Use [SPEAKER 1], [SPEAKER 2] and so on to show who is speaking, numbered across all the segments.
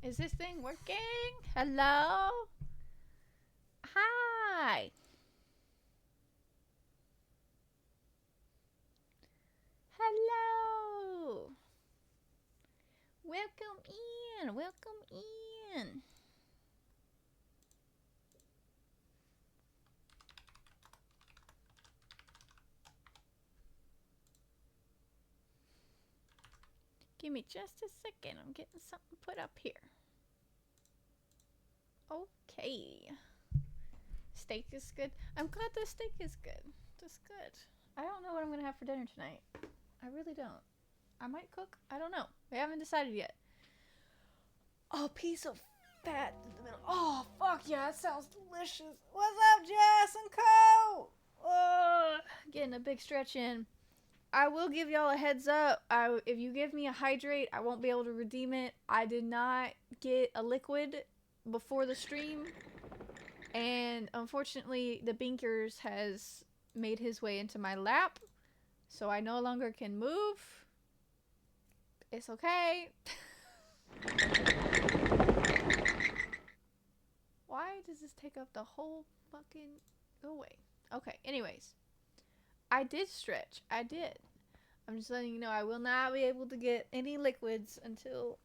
[SPEAKER 1] Is this thing working? Hello? Hi. Hello. Welcome in. Welcome in. Give me just a second. I'm getting something put up here. Okay. Steak is good. I'm glad the steak is good. That's good. I don't know what I'm going to have for dinner tonight. I really don't. I might cook. I don't know. We haven't decided yet. Oh, piece of fat in the middle. Oh, fuck yeah. That sounds delicious. What's up, Jess and Co? Oh, getting a big stretch in. I will give y'all a heads up. If you give me a hydrate, I won't be able to redeem it. I did not get a liquid before the stream. And unfortunately, the Binkers has made his way into my lap. So I no longer can move. It's okay. Why does this take up the whole fucking... Go away. Okay, anyways. I did stretch. I did. I'm just letting you know I will not be able to get any liquids until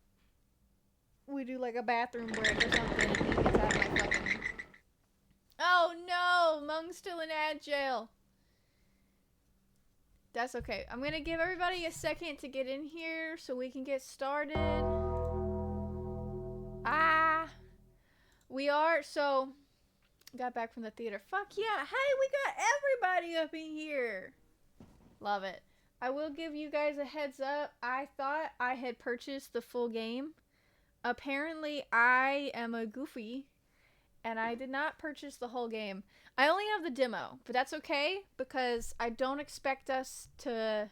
[SPEAKER 1] we do like a bathroom break or something and he gets out of my fucking... Oh no! Mung's still in ad jail. That's okay. I'm gonna give everybody a second to get in here so we can get started. We are, so... Got back from the theater. Fuck yeah! Hey, we got everybody up in here! Love it. I will give you guys a heads up. I thought I had purchased the full game. Apparently, I am a goofy, and I did not purchase the whole game. I only have the demo, but that's okay, because I don't expect us to...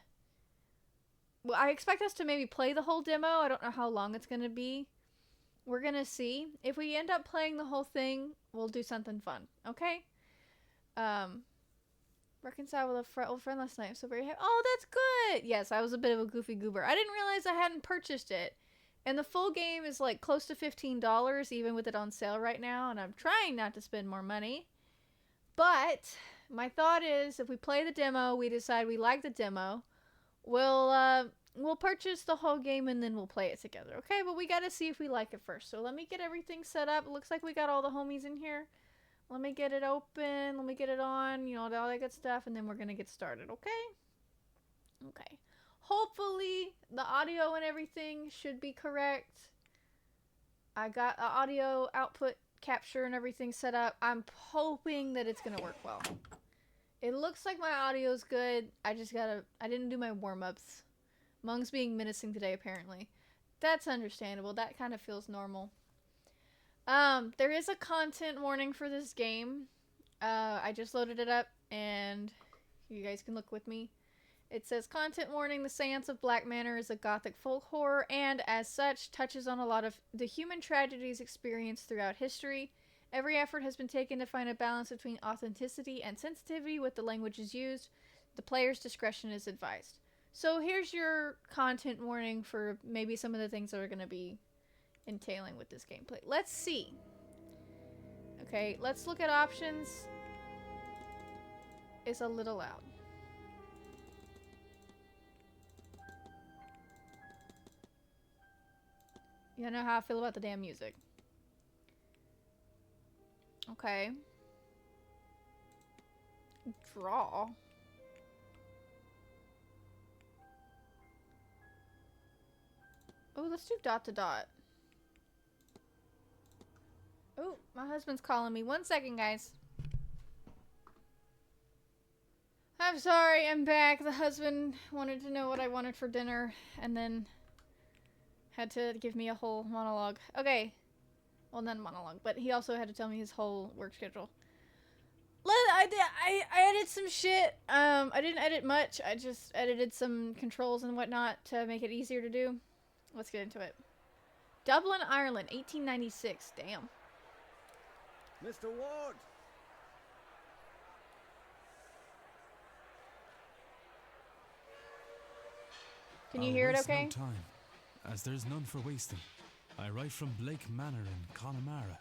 [SPEAKER 1] Well, I expect us to maybe play the whole demo. I don't know how long it's going to be. We're going to see. If we end up playing the whole thing, we'll do something fun, okay? Reconciled with a old friend last night. I'm so very happy. Oh, that's good! Yes, I was a bit of a goofy goober. I didn't realize I hadn't purchased it. And the full game is like close to $15, even with it on sale right now. And I'm trying not to spend more money. But my thought is, if we play the demo, we decide we like the demo, we'll purchase the whole game and then we'll play it together, okay? But we gotta see if we like it first. So let me get everything set up. It looks like we got all the homies in here. Let me get it open. Let me get it on. You know, all that good stuff. And then we're gonna get started, okay? Okay. Hopefully, the audio and everything should be correct. I got the audio output capture and everything set up. I'm hoping that it's gonna work well. It looks like my audio's good. I didn't do my warm-ups. Mung's being menacing today, apparently. That's understandable. That kind of feels normal. There is a content warning for this game. I just loaded it up, and you guys can look with me. It says, content warning, the seance of Black Manor is a gothic folk horror, and as such, touches on a lot of the human tragedies experienced throughout history. Every effort has been taken to find a balance between authenticity and sensitivity with the languages used. The player's discretion is advised. So here's your content warning for maybe some of the things that are going to be entailing with this gameplay. Let's see. Okay, let's look at options. It's a little loud. You know how I feel about the damn music. Okay. Draw. Oh, let's do dot to dot. Oh, my husband's calling me. 1 second, guys. I'm sorry, I'm back. The husband wanted to know what I wanted for dinner and then had to give me a whole monologue. Okay. Well, not a monologue, but he also had to tell me his whole work schedule. I edited some shit. I didn't edit much. I just edited some controls and whatnot to make it easier to do. Let's get into it. Dublin, Ireland, 1896. Damn.
[SPEAKER 2] Mr. Ward!
[SPEAKER 1] Can you hear it okay?
[SPEAKER 3] No time, as there's none for wasting. I write from Blake Manor in Connemara.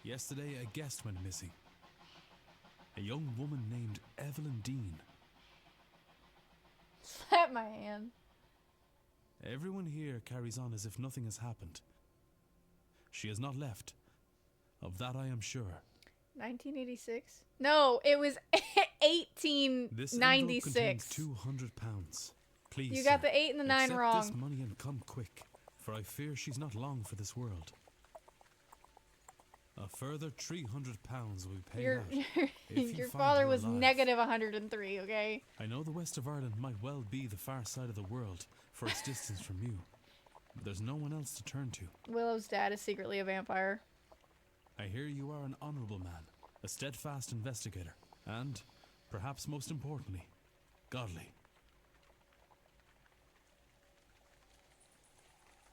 [SPEAKER 3] Yesterday, a guest went missing. A young woman named Evelyn Dean.
[SPEAKER 1] Slap my hand.
[SPEAKER 3] Everyone here carries on as if nothing has happened. She has not left. Of that I am sure.
[SPEAKER 1] 1986? No, it was
[SPEAKER 3] This envelope contains
[SPEAKER 1] 1896.
[SPEAKER 3] £200. Please,
[SPEAKER 1] You got
[SPEAKER 3] sir,
[SPEAKER 1] the 8 and the 9
[SPEAKER 3] accept
[SPEAKER 1] wrong.
[SPEAKER 3] this money and come quick, for I fear she's not long for this world. A further £300 will be paid
[SPEAKER 1] Your
[SPEAKER 3] out. if you
[SPEAKER 1] your
[SPEAKER 3] find
[SPEAKER 1] father
[SPEAKER 3] her
[SPEAKER 1] was
[SPEAKER 3] alive.
[SPEAKER 1] negative 103, okay?
[SPEAKER 3] I know the west of Ireland might well be the far side of the world for its distance from you, but there's no one else to turn to.
[SPEAKER 1] Willow's dad is secretly a vampire.
[SPEAKER 3] I hear you are an honourable man, a steadfast investigator, and, perhaps most importantly, godly.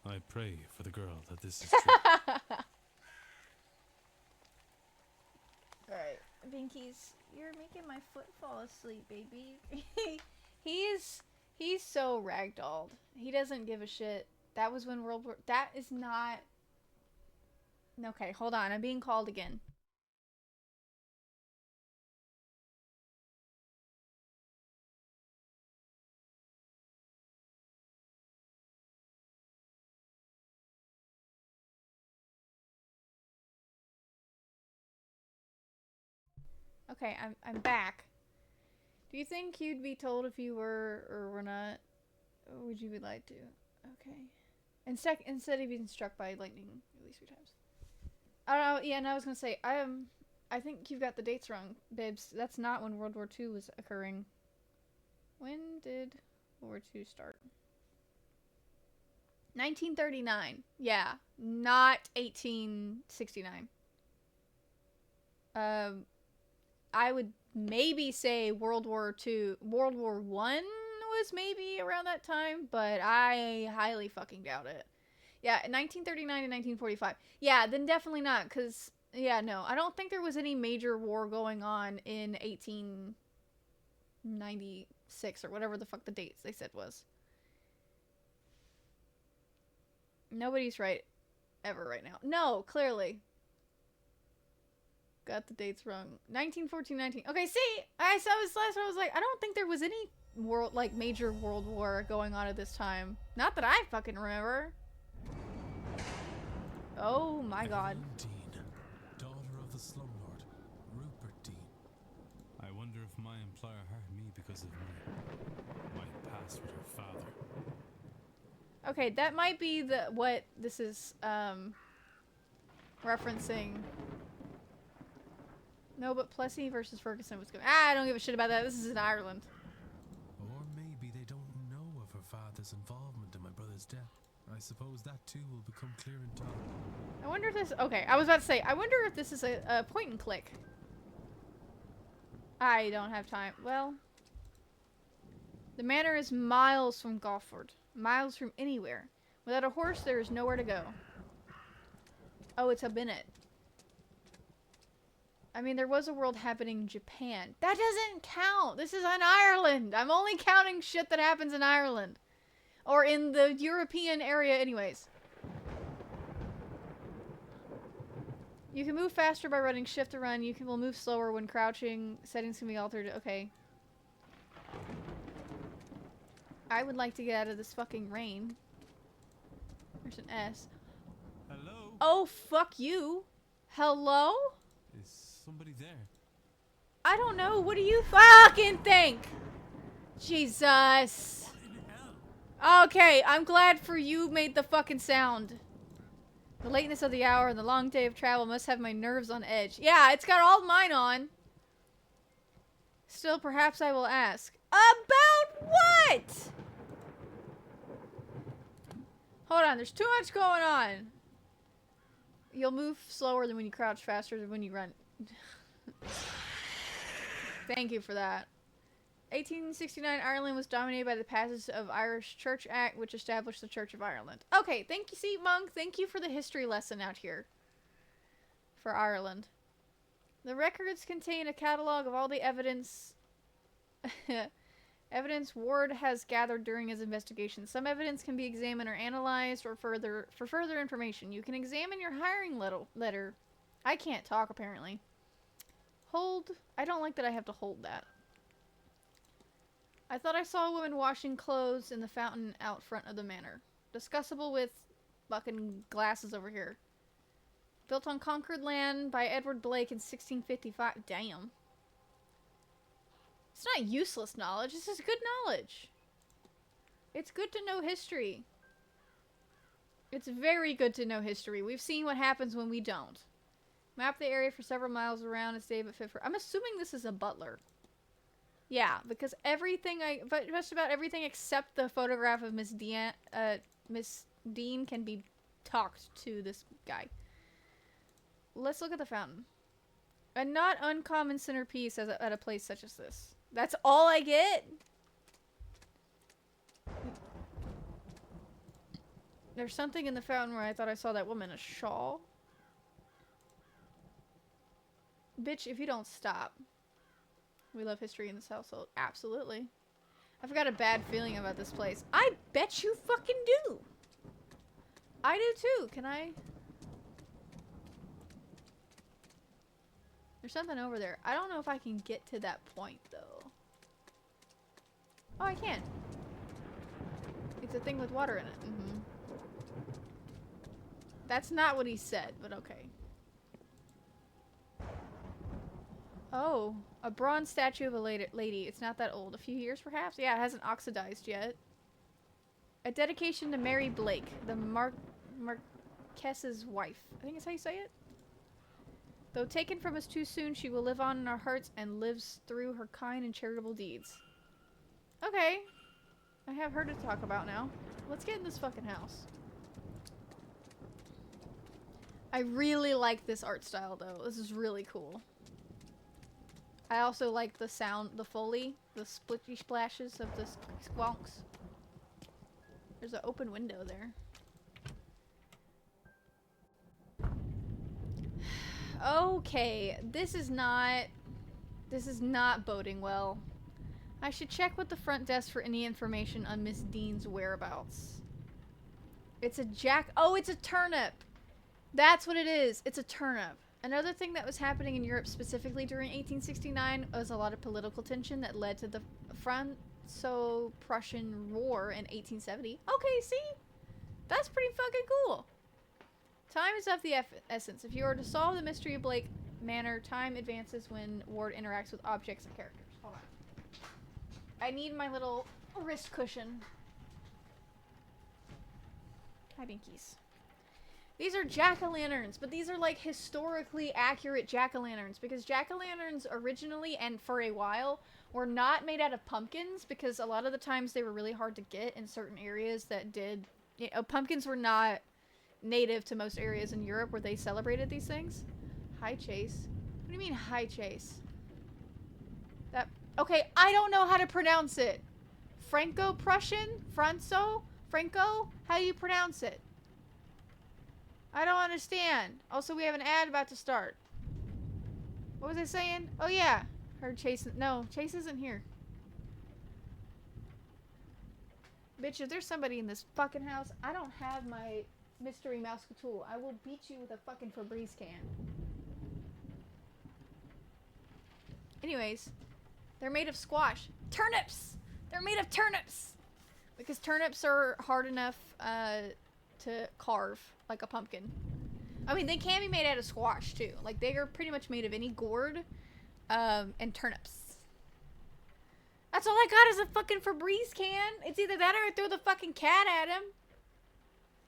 [SPEAKER 3] I pray for the girl that this is true.
[SPEAKER 1] Alright, Binkies, you're making my foot fall asleep, baby. he's so ragdolled. He doesn't give a shit. That was when World War... That is not... Okay, hold on. I'm being called again. Okay, I'm back. Do you think you'd be told if you were or were not? Or would you be lied to? Okay. Instead of being struck by lightning at least 3 times. I don't know. Yeah, and I was gonna say I think you've got the dates wrong, Bibs. That's not when World War II was occurring. When did World War II start? 1939. Yeah, not 1869. I would maybe say World War One was maybe around that time, but I highly fucking doubt it. Yeah, 1939 to 1945. Yeah, then definitely not, because, yeah, no, I don't think there was any major war going on in 1896 or whatever the fuck the dates they said was. Nobody's right ever right now. No, clearly. Got the dates wrong. 1914, 19... Okay, see? I saw this last one. I was like, I don't think there was any major world war going on at this time. Not that I fucking remember. Oh my god.
[SPEAKER 3] Evelyn Dean, daughter of the slumlord, Rupert Dean. I wonder if my employer hired me because of my past with her father.
[SPEAKER 1] Okay, that might be what this is referencing. No, but Plessy versus Ferguson was good. I don't give a shit about that. This is in Ireland.
[SPEAKER 3] Or maybe they don't know of her father's involvement in my brother's death. I suppose that too will become clear in time.
[SPEAKER 1] I wonder if this... Okay, I was about to say, I wonder if this is a point and click. I don't have time. Well, the manor is miles from Gulford. Miles from anywhere. Without a horse, there is nowhere to go. Oh, it's a minute. I mean, there was a world happening in Japan. That doesn't count! This is in Ireland! I'm only counting shit that happens in Ireland. Or in the European area anyways. You can move faster by running shift to run. Will move slower when crouching. Settings can be altered. Okay. I would like to get out of this fucking rain. There's an S.
[SPEAKER 3] Hello?
[SPEAKER 1] Oh, fuck you. Hello?
[SPEAKER 3] Is somebody there?
[SPEAKER 1] I don't know. What do you fucking think? Jesus. Okay, I'm glad for you made the fucking sound. The lateness of the hour and the long day of travel must have my nerves on edge. Yeah, it's got all mine on. Still, perhaps I will ask. About what? Hold on, there's too much going on. You'll move slower than when you crouch, faster than when you run. Thank you for that. 1869, Ireland was dominated by the passage of Irish Church Act, which established the Church of Ireland. Okay, thank you, see, Monk. Thank you for the history lesson out here. For Ireland. The records contain a catalog of all the evidence Evidence Ward has gathered during his investigation. Some evidence can be examined or analyzed or for further information. You can examine your hiring letter. I can't talk, apparently. Hold. I don't like that I have to hold that. I thought I saw a woman washing clothes in the fountain out front of the manor. Discussable with fucking glasses over here. Built on conquered land by Edward Blake in 1655. Damn. It's not useless knowledge. This is good knowledge. It's good to know history. It's very good to know history. We've seen what happens when we don't. Map the area for several miles around and stay but fit for... I'm assuming this is a butler. Yeah, because just about everything except the photograph of Miss Dean can be talked to this guy. Let's look at the fountain. A not uncommon centerpiece at a place such as this. That's all I get? There's something in the fountain where I thought I saw that woman. A shawl? Bitch, if you don't stop. We love history in this household. Absolutely. I've got a bad feeling about this place. I bet you fucking do. I do too. Can I? There's something over there. I don't know if I can get to that point though. Oh, I can. It's a thing with water in it. Mm-hmm. That's not what he said, but okay. Oh, a bronze statue of a lady. It's not that old. A few years, perhaps? Yeah, it hasn't oxidized yet. A dedication to Mary Blake, the Marquess's wife. I think that's how you say it. Though taken from us too soon, she will live on in our hearts and lives through her kind and charitable deeds. Okay. I have her to talk about now. Let's get in this fucking house. I really like this art style, though. This is really cool. I also like the sound, the foley, the splitty splashes of the squonks. There's an open window there. Okay, this is not boding well. I should check with the front desk for any information on Miss Dean's whereabouts. It's a oh, it's a turnip! That's what it is! It's a turnip. Another thing that was happening in Europe specifically during 1869 was a lot of political tension that led to the Franco-Prussian War in 1870. Okay, see? That's pretty fucking cool. Time is of the essence. If you are to solve the mystery of Blake Manor, time advances when Ward interacts with objects and characters. Hold on. I need my little wrist cushion. Hi, Binkies. These are jack-o'-lanterns, but these are like historically accurate jack-o'-lanterns because jack-o'-lanterns originally and for a while were not made out of pumpkins because a lot of the times they were really hard to get in certain areas that did... You know, pumpkins were not native to most areas in Europe where they celebrated these things. Hi, Chase. What do you mean, hi, Chase? That... Okay, I don't know how to pronounce it. Franco-Prussian? Franco? How do you pronounce it? I don't understand. Also, we have an ad about to start. What was I saying? Oh, yeah. Heard Chase. No, Chase isn't here. Bitch, if there's somebody in this fucking house, I don't have my mystery mouse tool. I will beat you with a fucking Febreze can. Anyways, they're made of squash. Turnips! They're made of turnips! Because turnips are hard enough, to carve like a pumpkin. I mean, they can be made out of squash too. Like they are pretty much made of any gourd, and turnips. That's all I got is a fucking Febreze can. It's either that or I throw the fucking cat at him.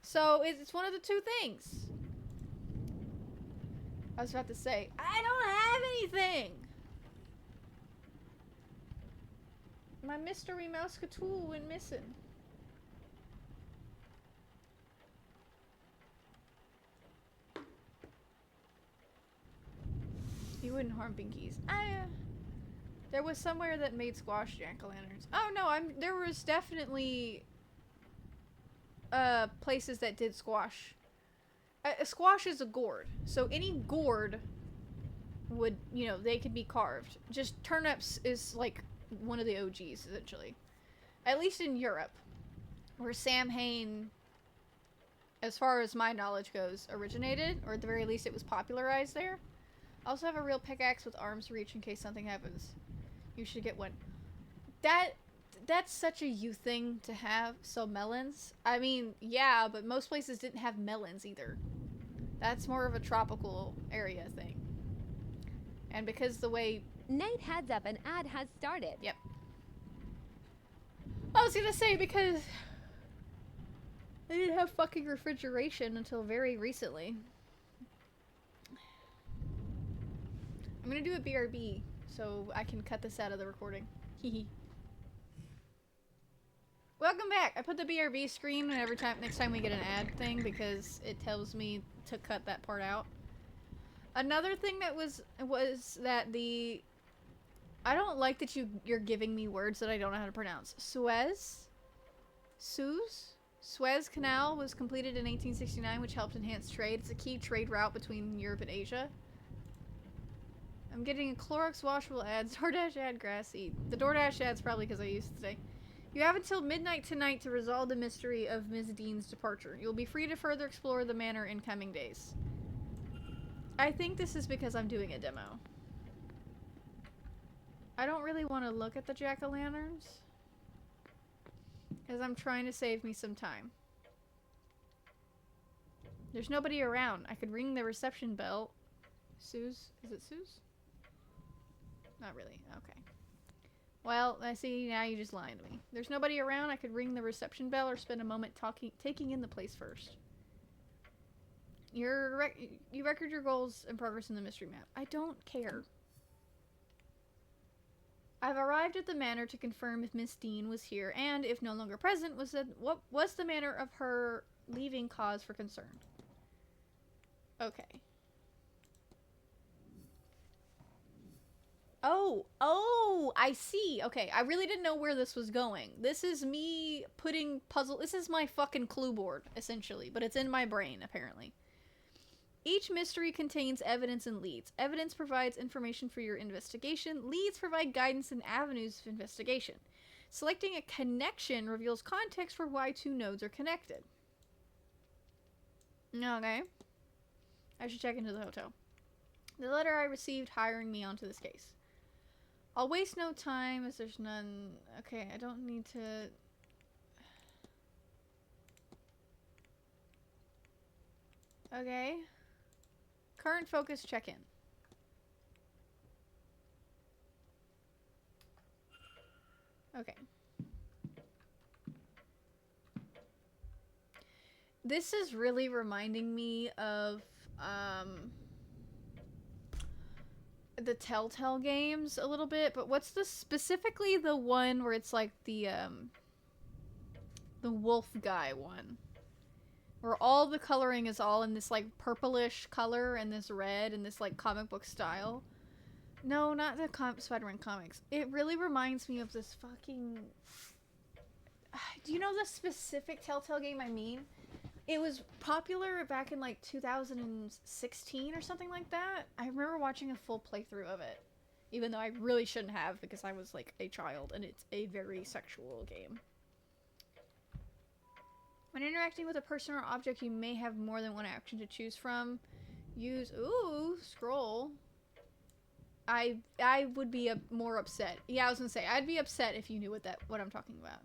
[SPEAKER 1] So it's one of the two things. I was about to say, I don't have anything. My mystery mouse tool went missing. You wouldn't harm Binkies. There was somewhere that made squash jack-o'-lanterns. Oh no, there was definitely places that did squash. A squash is a gourd. So any gourd would, you know, they could be carved. Just turnips is like one of the OGs, essentially. At least in Europe, where Sam Hain, as far as my knowledge goes, originated, or at the very least it was popularized there. I also have a real pickaxe with arms reach in case something happens. You should get one. That's such a you thing to have. So melons? I mean, yeah, but most places didn't have melons either. That's more of a tropical area thing. And because the way...
[SPEAKER 4] Nate, heads up, an ad has started.
[SPEAKER 1] Yep. I was gonna say, because they didn't have fucking refrigeration until very recently. I'm gonna do a BRB so I can cut this out of the recording. Hehe. Welcome back! I put the BRB screen every time, next time we get an ad thing, because it tells me to cut that part out. Another thing that was that the... I don't like that you're giving me words that I don't know how to pronounce. Suez Canal was completed in 1869, which helped enhance trade. It's a key trade route between Europe and Asia. I'm getting a Clorox washable ad. DoorDash ad grass seed. The DoorDash ad's probably because I used it today. You have until midnight tonight to resolve the mystery of Ms. Dean's departure. You'll be free to further explore the manor in coming days. I think this is because I'm doing a demo. I don't really want to look at the jack-o'-lanterns, because I'm trying to save me some time. There's nobody around. I could ring the reception bell. Suze? Is it Suze? Not really. Okay. Well, I see, now you just lying to me. There's nobody around. I could ring the reception bell or spend a moment taking in the place first. You record your goals and progress in the mystery map. I don't care. I've arrived at the manor to confirm if Miss Dean was here, and if no longer present, what was the manner of her leaving cause for concern? Okay. Oh, I see. Okay, I really didn't know where this was going. This is me putting puzzle... This is my fucking clue board, essentially, but it's in my brain, apparently. Each mystery contains evidence and leads. Evidence provides information for your investigation. Leads provide guidance and avenues of investigation. Selecting a connection reveals context for why two nodes are connected. Okay. I should check into the hotel. The letter I received hiring me onto this case. I'll waste no time as there's none... Okay, I don't need to... Okay. Current focus check-in. Okay. This is really reminding me of the Telltale games a little bit, but what's specifically the one where it's like the wolf guy one? Where all the coloring is all in this, like, purplish color and this red and this, like, comic book style. No, not the Spider-Man comics. It really reminds me of this fucking... Do you know the specific Telltale game I mean? It was popular back in, like, 2016 or something like that. I remember watching a full playthrough of it. Even though I really shouldn't have because I was, like, a child and it's a very sexual game. When interacting with a person or object, you may have more than one action to choose from. Use... Ooh, scroll. I would be more upset. Yeah, I was gonna say, I'd be upset if you knew what I'm talking about.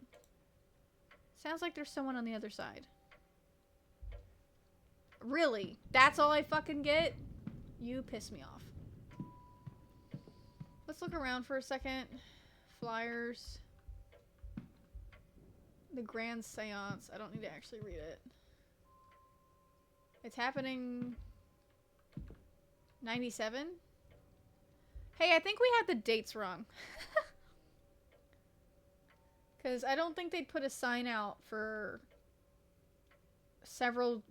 [SPEAKER 1] Sounds like there's someone on the other side. Really? That's all I fucking get? You piss me off. Let's look around for a second. Flyers. The Grand Seance. I don't need to actually read it. It's happening... 97? Hey, I think we had the dates wrong. Because I don't think they'd put a sign out for several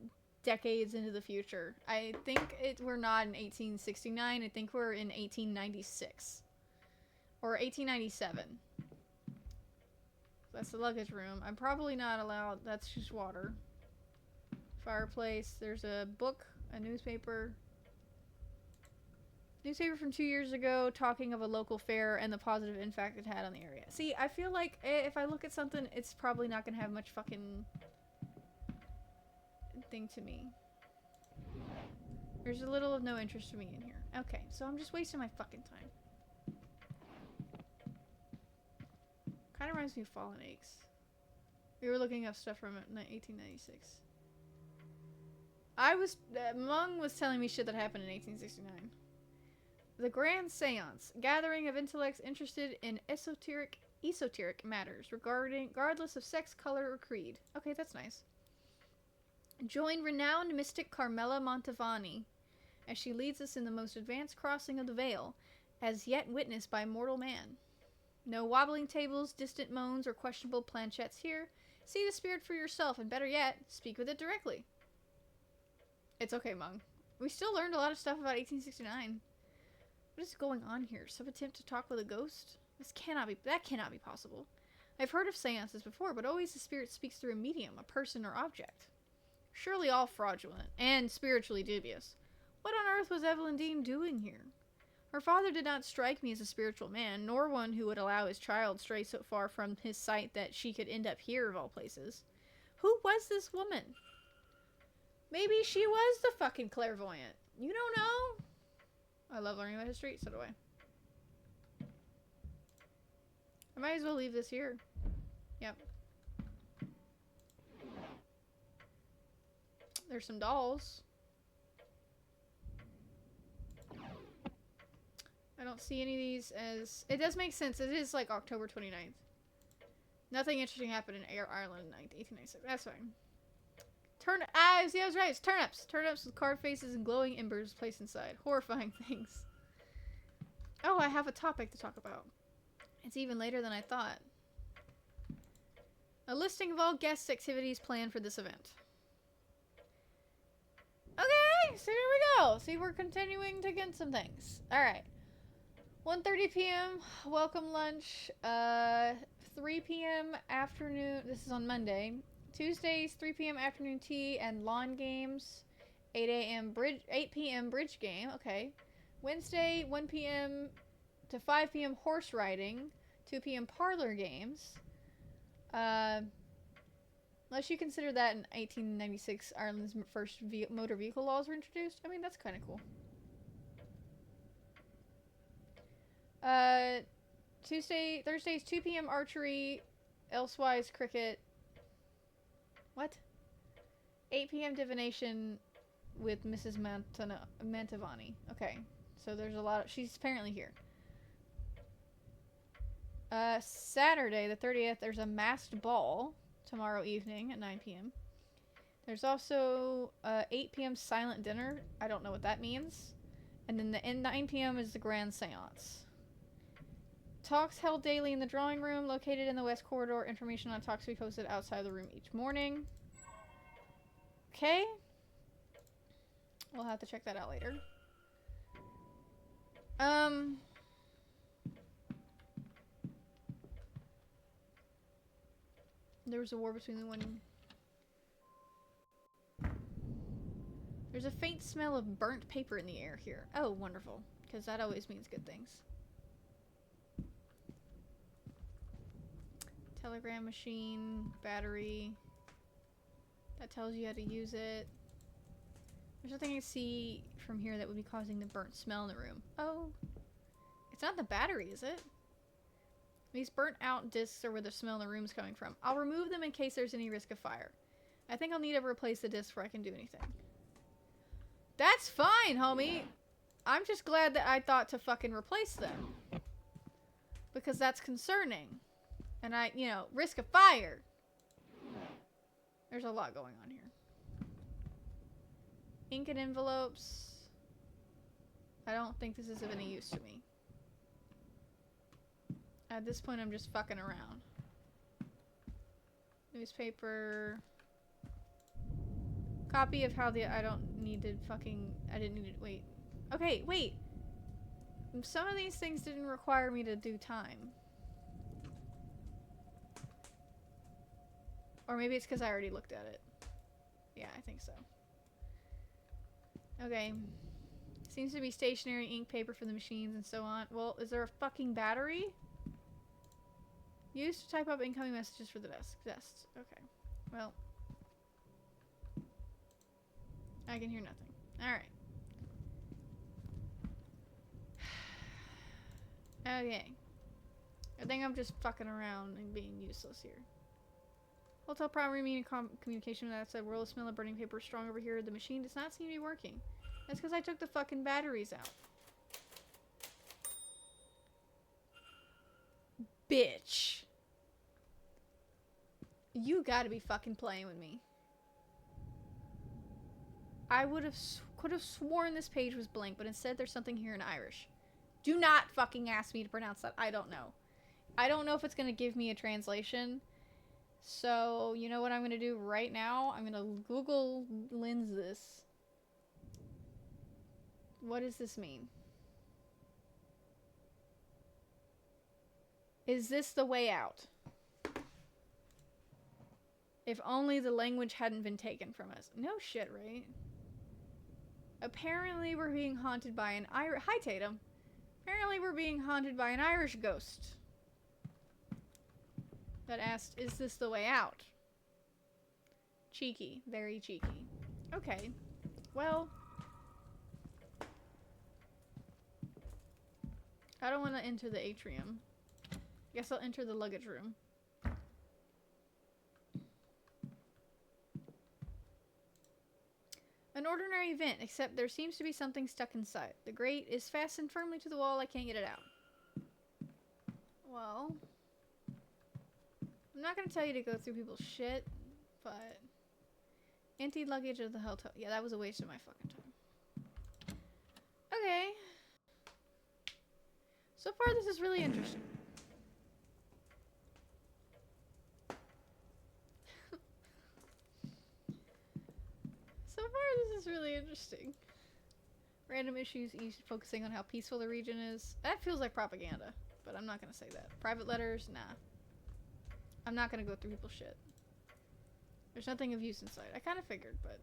[SPEAKER 1] decades into the future. I think we're not in 1869. I think we're in 1896. Or 1897. That's the luggage room. I'm probably not allowed. That's just water. Fireplace. There's a book, a newspaper. Newspaper from 2 years ago talking of a local fair and the positive impact it had on the area. See, I feel like if I look at something, it's probably not gonna have much fucking thing to me. There's a little of no interest to me in here. Okay, so I'm just wasting my fucking time. Kind of reminds me of Fallen Aches. We were looking up stuff from 1896. Mung was telling me shit that happened in 1869. The Grand Seance, gathering of intellects interested in esoteric matters, regardless of sex, color, or creed. Okay, that's nice. Join renowned mystic Carmela Montevani as she leads us in the most advanced crossing of the veil, as yet witnessed by mortal man. No wobbling tables, distant moans, or questionable planchettes here. See the spirit for yourself, and better yet, speak with it directly. It's okay, Mung. We still learned a lot of stuff about 1869. What is going on here? Some attempt to talk with a ghost? That cannot be possible. I've heard of seances before, but always the spirit speaks through a medium, a person or object. Surely all fraudulent, and spiritually dubious. What on earth was Evelyn Dean doing here? Her father did not strike me as a spiritual man, nor one who would allow his child stray so far from his sight that she could end up here of all places. Who was this woman? Maybe she was the fucking clairvoyant. You don't know? I love learning about history, so do I. I might as well leave this here. Yep. There's some dolls. I don't see any of these as... It does make sense. It is like October 29th. Nothing interesting happened in Ireland in 1896. That's fine. See, I was right. It's turnips. Turnips with carved faces and glowing embers placed inside. Horrifying things. Oh, I have a topic to talk about. It's even later than I thought. A listing of all guest activities planned for this event. Okay, so here we go. See, we're continuing to get some things. Alright. 1:30 p.m. Welcome lunch. 3 p.m. afternoon. This is on Monday. Tuesdays, 3 p.m. afternoon tea and lawn games. 8 p.m. bridge game. Okay. Wednesday, 1 p.m. to 5 p.m. horse riding. 2 p.m. parlor games. Unless you consider that in 1896, Ireland's first motor vehicle laws were introduced. I mean, that's kind of cool. Thursdays, 2 p.m. archery, elsewise cricket. What? 8 p.m. divination with Mrs. Mantovani. Okay, so there's a lot of... She's apparently here. Saturday, the 30th, there's a masked ball tomorrow evening at 9 p.m. There's also 8 p.m. silent dinner. I don't know what that means. And then 9 p.m. is the grand seance. Talks held daily in the drawing room located in the west corridor. Information on talks will be posted outside the room each morning. Okay. We'll have to check that out later. There was a war between the one... There's a faint smell of burnt paper in the air here. Oh, wonderful. Because that always means good things. Telegram machine, battery. That tells you how to use it. There's nothing I see from here that would be causing the burnt smell in the room. Oh. It's not the battery, is it? These burnt out discs are where the smell in the room is coming from. I'll remove them in case there's any risk of fire. I think I'll need to replace the disc before I can do anything. That's fine, homie. I'm just glad that I thought to fucking replace them. Because that's concerning. And risk of fire. There's a lot going on here. Ink and envelopes. I don't think this is of any use to me. At this point, I'm just fucking around. Newspaper. Copy of how I didn't need to, wait. Okay, wait. Some of these things didn't require me to do time. Or maybe it's because I already looked at it. Yeah, I think so. Okay. Seems to be stationary, ink, paper for the machines, and so on. Well, is there a fucking battery? Used to type up incoming messages for the desk. Desks. Okay. Well. I can hear nothing. Alright. Okay. I think I'm just fucking around and being useless here. Hotel primary meeting communication with that said, "Roll smell of burning paper strong over here. The machine does not seem to be working." That's because I took the fucking batteries out. Bitch. You gotta be fucking playing with me. I could have sworn this page was blank, but instead there's something here in Irish. Do not fucking ask me to pronounce that. I don't know. I don't know if it's gonna give me a translation. So, you know what I'm gonna do right now? I'm gonna Google Lens this. What does this mean? Is this the way out? If only the language hadn't been taken from us. No shit, right? Apparently we're being haunted by an Irish... Hi, Tatum. Apparently we're being haunted by an Irish ghost. That asked, is this the way out? Cheeky. Very cheeky. Okay. Well... I don't want to enter the atrium. Guess I'll enter the luggage room. An ordinary vent, except there seems to be something stuck inside. The grate is fastened firmly to the wall. I can't get it out. Well... I'm not gonna tell you to go through people's shit, but... Empty luggage of the hotel. Yeah, that was a waste of my fucking time. Okay. So far, this is really interesting. So far, this is really interesting. Random issues, focusing on how peaceful the region is. That feels like propaganda, but I'm not gonna say that. Private letters, nah. I'm not gonna go through people's shit. There's nothing of use inside. I kind of figured, but...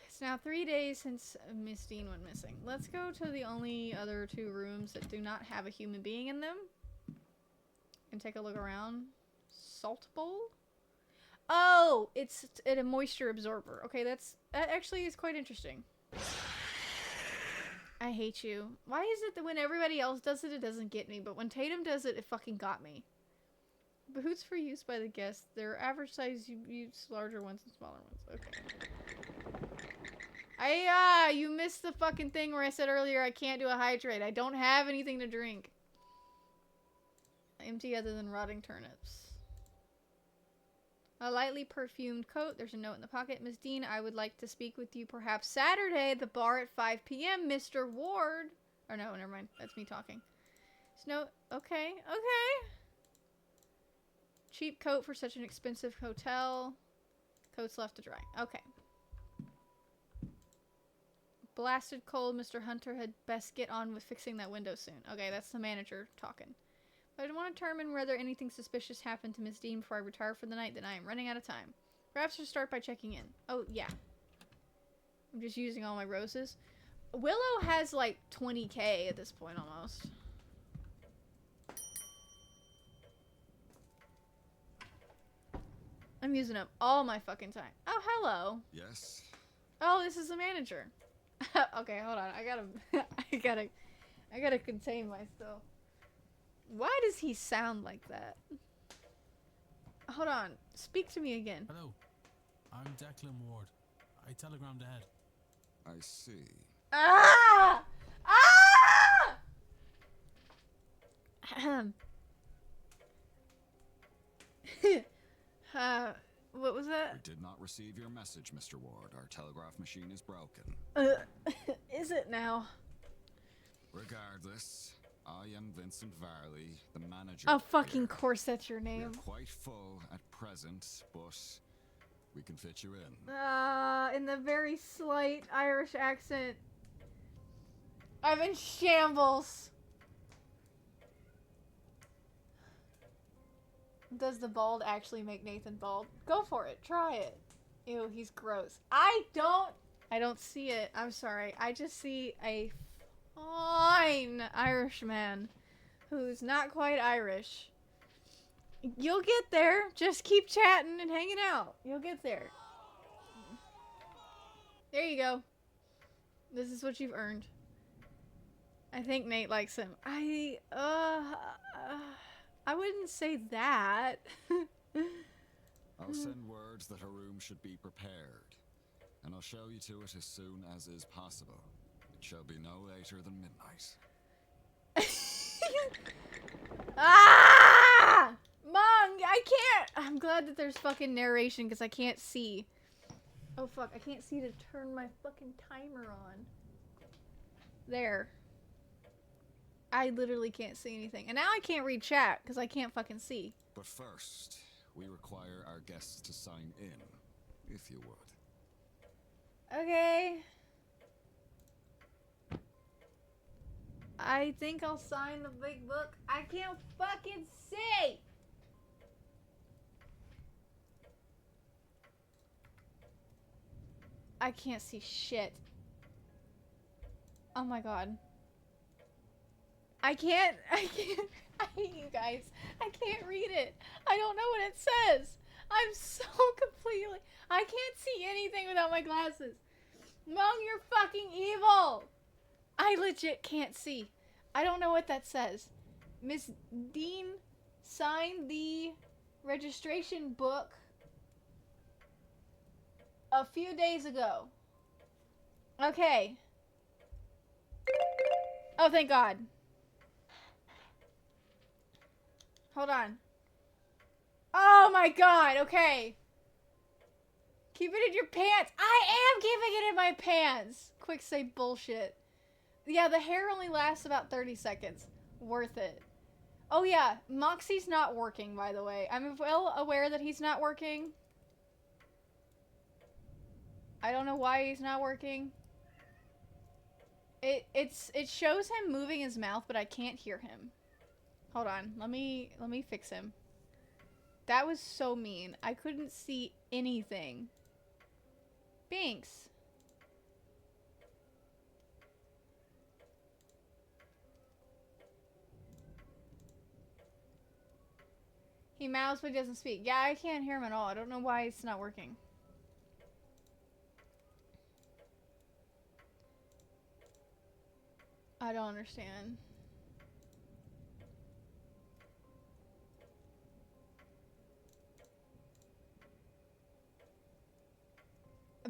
[SPEAKER 1] It's now 3 days since Miss Dean went missing. Let's go to the only other 2 rooms that do not have a human being in them. And take a look around. Salt bowl? Oh! It's a moisture absorber. Okay, that actually is quite interesting. I hate you. Why is it that when everybody else does it, it doesn't get me, but when Tatum does it, it fucking got me? Boots for use by the guests. They're average size, you use larger ones and smaller ones. Okay. You missed the fucking thing where I said earlier I can't do a hydrate. I don't have anything to drink. Empty other than rotting turnips. A lightly perfumed coat. There's a note in the pocket. Miss Dean, I would like to speak with you perhaps Saturday at the bar at 5 p.m., Mr. Ward. Or no, never mind. That's me talking. No, okay, okay. Cheap coat for such an expensive hotel. Coat's left to dry. Okay. Blasted cold. Mr. Hunter had best get on with fixing that window soon. Okay, that's the manager talking. But I want to determine whether anything suspicious happened to Miss Dean before I retire for the night, then I am running out of time. Perhaps just start by checking in. Oh, yeah. I'm just using all my roses. Willow has like 20k at this point almost. I'm using up all my fucking time. Oh, hello.
[SPEAKER 2] Yes?
[SPEAKER 1] Oh, this is the manager. Okay, hold on. I gotta contain myself. Why does he sound like that? Hold on. Speak to me again.
[SPEAKER 3] Hello. I'm Declan Ward. I telegrammed ahead.
[SPEAKER 2] I see.
[SPEAKER 1] Ah! Ah! What was that?
[SPEAKER 2] We did not receive your message, Mr. Ward. Our telegraph machine is broken.
[SPEAKER 1] Is it now?
[SPEAKER 2] Regardless, I am Vincent Varley, the manager.
[SPEAKER 1] Oh, fucking
[SPEAKER 2] here.
[SPEAKER 1] course that's your
[SPEAKER 2] We are
[SPEAKER 1] name.
[SPEAKER 2] quite full at present, but we can fit you in.
[SPEAKER 1] In the very slight Irish accent. I'm in shambles. Does the bald actually make Nathan bald? Go for it. Try it. Ew, he's gross. I don't see it. I'm sorry. I just see a fine Irishman who's not quite Irish. You'll get there. Just keep chatting and hanging out. You'll get there. There you go. This is what you've earned. I think Nate likes him. I wouldn't say that.
[SPEAKER 2] I'll send words that her room should be prepared, and I'll show you to it as soon as is possible. It shall be no later than midnight.
[SPEAKER 1] Ah! Mom, I can't. I'm glad that there's fucking narration because I can't see. Oh fuck, I can't see to turn my fucking timer on. There. I literally can't see anything. And now I can't read chat because I can't fucking see.
[SPEAKER 2] But first, we require our guests to sign in, if you would.
[SPEAKER 1] Okay. I think I'll sign the big book. I can't fucking see! I can't see shit. Oh my god. I hate you guys. I can't read it. I don't know what it says. I'm so completely, I can't see anything without my glasses. Mom, you're fucking evil. I legit can't see. I don't know what that says. Miss Dean signed the registration book a few days ago. Okay. Oh, thank God. Hold on. Oh my God, okay. Keep it in your pants. I am keeping it in my pants. Quick say bullshit. Yeah, the hair only lasts about 30 seconds. Worth it. Oh yeah, Moxie's not working, by the way. I'm well aware that he's not working. I don't know why he's not working. It shows him moving his mouth, but I can't hear him. Hold on, let me fix him. That was so mean. I couldn't see anything. Binks. He mouths but he doesn't speak. Yeah, I can't hear him at all. I don't know why it's not working. I don't understand.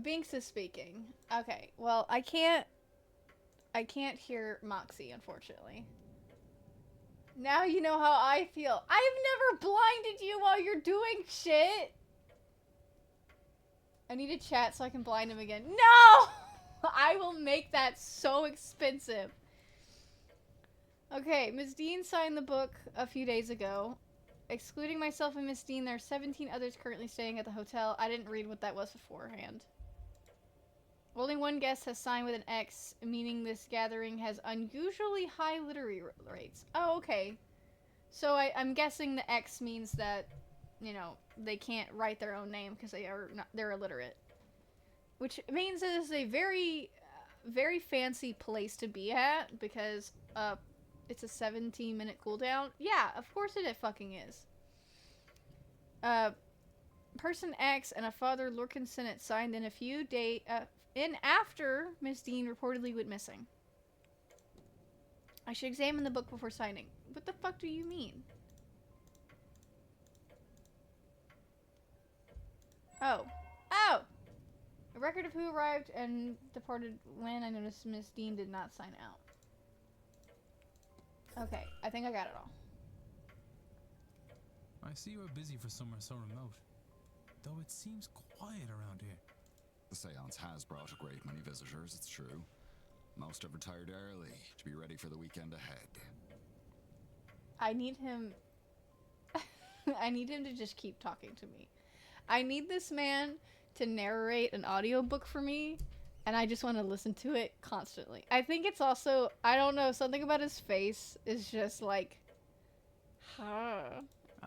[SPEAKER 1] Binks is speaking. Okay, well, I can't hear Moxie, unfortunately. Now you know how I feel. I've never blinded you while you're doing shit. I need to chat so I can blind him again. No! I will make that so expensive. Okay, Ms. Dean signed the book a few days ago. Excluding myself and Miss Dean, there are 17 others currently staying at the hotel. I didn't read what that was beforehand. Only one guest has signed with an X, meaning this gathering has unusually high literary rates. Oh, okay. So I'm guessing the X means that, you know, they can't write their own name because they're illiterate. Which means it is a very, very fancy place to be at because it's a 17-minute cooldown. Yeah, of course it fucking is. Person X and a Father Lurkinson signed in a few days. In after Miss Dean reportedly went missing. I should examine the book before signing. What the fuck do you mean? Oh. Oh! A record of who arrived and departed when. I noticed Miss Dean did not sign out. Okay, I think I got it all.
[SPEAKER 3] I see you are busy for somewhere so remote, though it seems quiet around here.
[SPEAKER 2] The seance has brought a great many visitors, it's true. Most have retired early to be ready for the weekend ahead.
[SPEAKER 1] I need him... I need him to just keep talking to me. I need this man to narrate an audiobook for me, and I just want to listen to it constantly. I think it's also... I don't know, something about his face is just like... I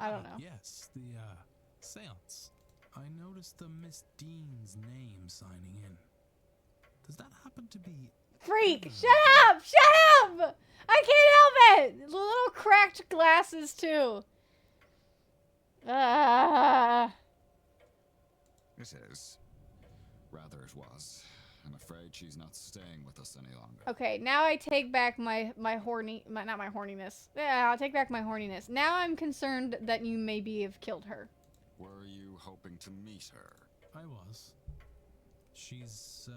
[SPEAKER 1] don't know.
[SPEAKER 3] Yes, the seance. I noticed the Miss Dean's name signing in. Does that happen to be...
[SPEAKER 1] Freak! Shut up! Shut up! I can't help it! The little cracked glasses, too.
[SPEAKER 2] It is. Rather it was. I'm afraid she's not staying with us any longer.
[SPEAKER 1] Okay, now I take back my not my horniness. Yeah, I'll take back my horniness. Now I'm concerned that you maybe have killed her.
[SPEAKER 2] Were you hoping to meet her?
[SPEAKER 3] I was. She's,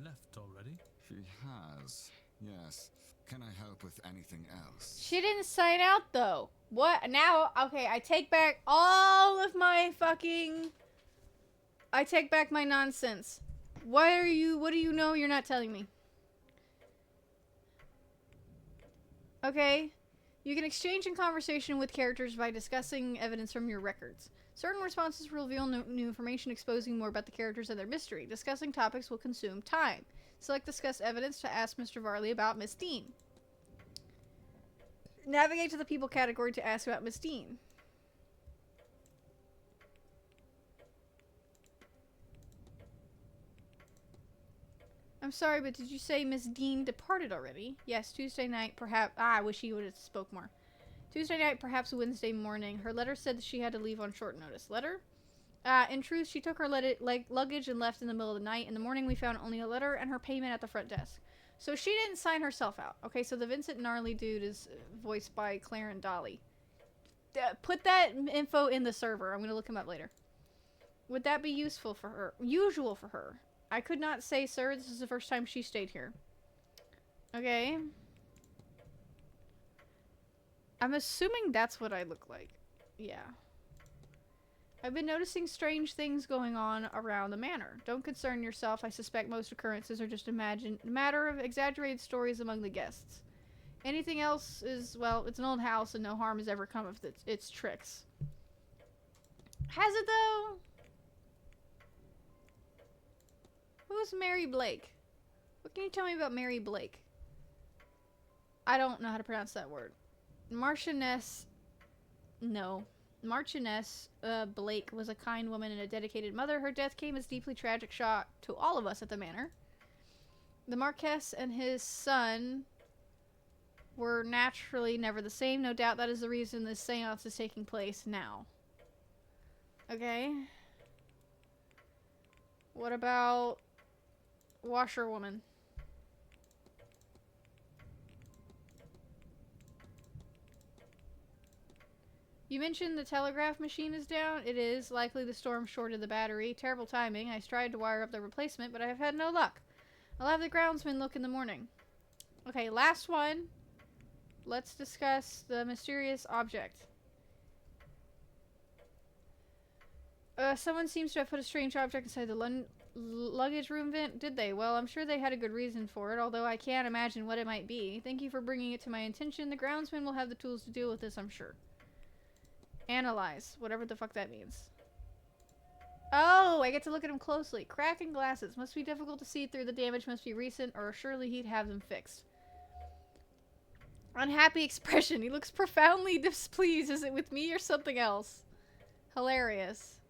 [SPEAKER 3] left already?
[SPEAKER 2] She has. Yes. Can I help with anything else?
[SPEAKER 1] She didn't sign out, though. What? Now, okay, I take back all of my fucking... I take back my nonsense. What do you know you're not telling me? Okay. You can exchange in conversation with characters by discussing evidence from your records. Certain responses will reveal new information exposing more about the characters and their mystery. Discussing topics will consume time. Select discuss evidence to ask Mr. Varley about Miss Dean. Navigate to the people category to ask about Miss Dean. I'm sorry, but did you say Miss Dean departed already? Yes, Tuesday night, perhaps. I wish he would have spoke more. Tuesday night, perhaps Wednesday morning. Her letter said that she had to leave on short notice. Letter? In truth, she took her luggage and left in the middle of the night. In the morning, we found only a letter and her payment at the front desk. So she didn't sign herself out. Okay, so the Vincent Gnarly dude is voiced by Clarence Dolly. Put that info in the server. I'm going to look him up later. Would that be useful for her? Usual for her. I could not say, sir. This is the first time she stayed here. Okay. I'm assuming that's what I look like. Yeah. I've been noticing strange things going on around the manor. Don't concern yourself. I suspect most occurrences are just a matter of exaggerated stories among the guests. Anything else is, well, it's an old house and no harm has ever come of its tricks. Has it, though? Who's Mary Blake? What can you tell me about Mary Blake? I don't know how to pronounce that word. Marchioness... No. Marchioness Blake was a kind woman and a dedicated mother. Her death came as deeply tragic shock to all of us at the manor. The Marquess and his son were naturally never the same. No doubt that is the reason this seance is taking place now. Okay. What about washerwoman? You mentioned the telegraph machine is down. It is. Likely the storm shorted the battery. Terrible timing. I tried to wire up the replacement, but I have had no luck. I'll have the groundsman look in the morning. Okay, last one. Let's discuss the mysterious object. Someone seems to have put a strange object inside the luggage room vent. Did they? Well, I'm sure they had a good reason for it, although I can't imagine what it might be. Thank you for bringing it to my attention. The groundsman will have the tools to deal with this, I'm sure. Analyze. Whatever the fuck that means. Oh, I get to look at him closely. Cracking glasses. Must be difficult to see through. The damage must be recent, or surely he'd have them fixed. Unhappy expression. He looks profoundly displeased. Is it with me or something else? Hilarious.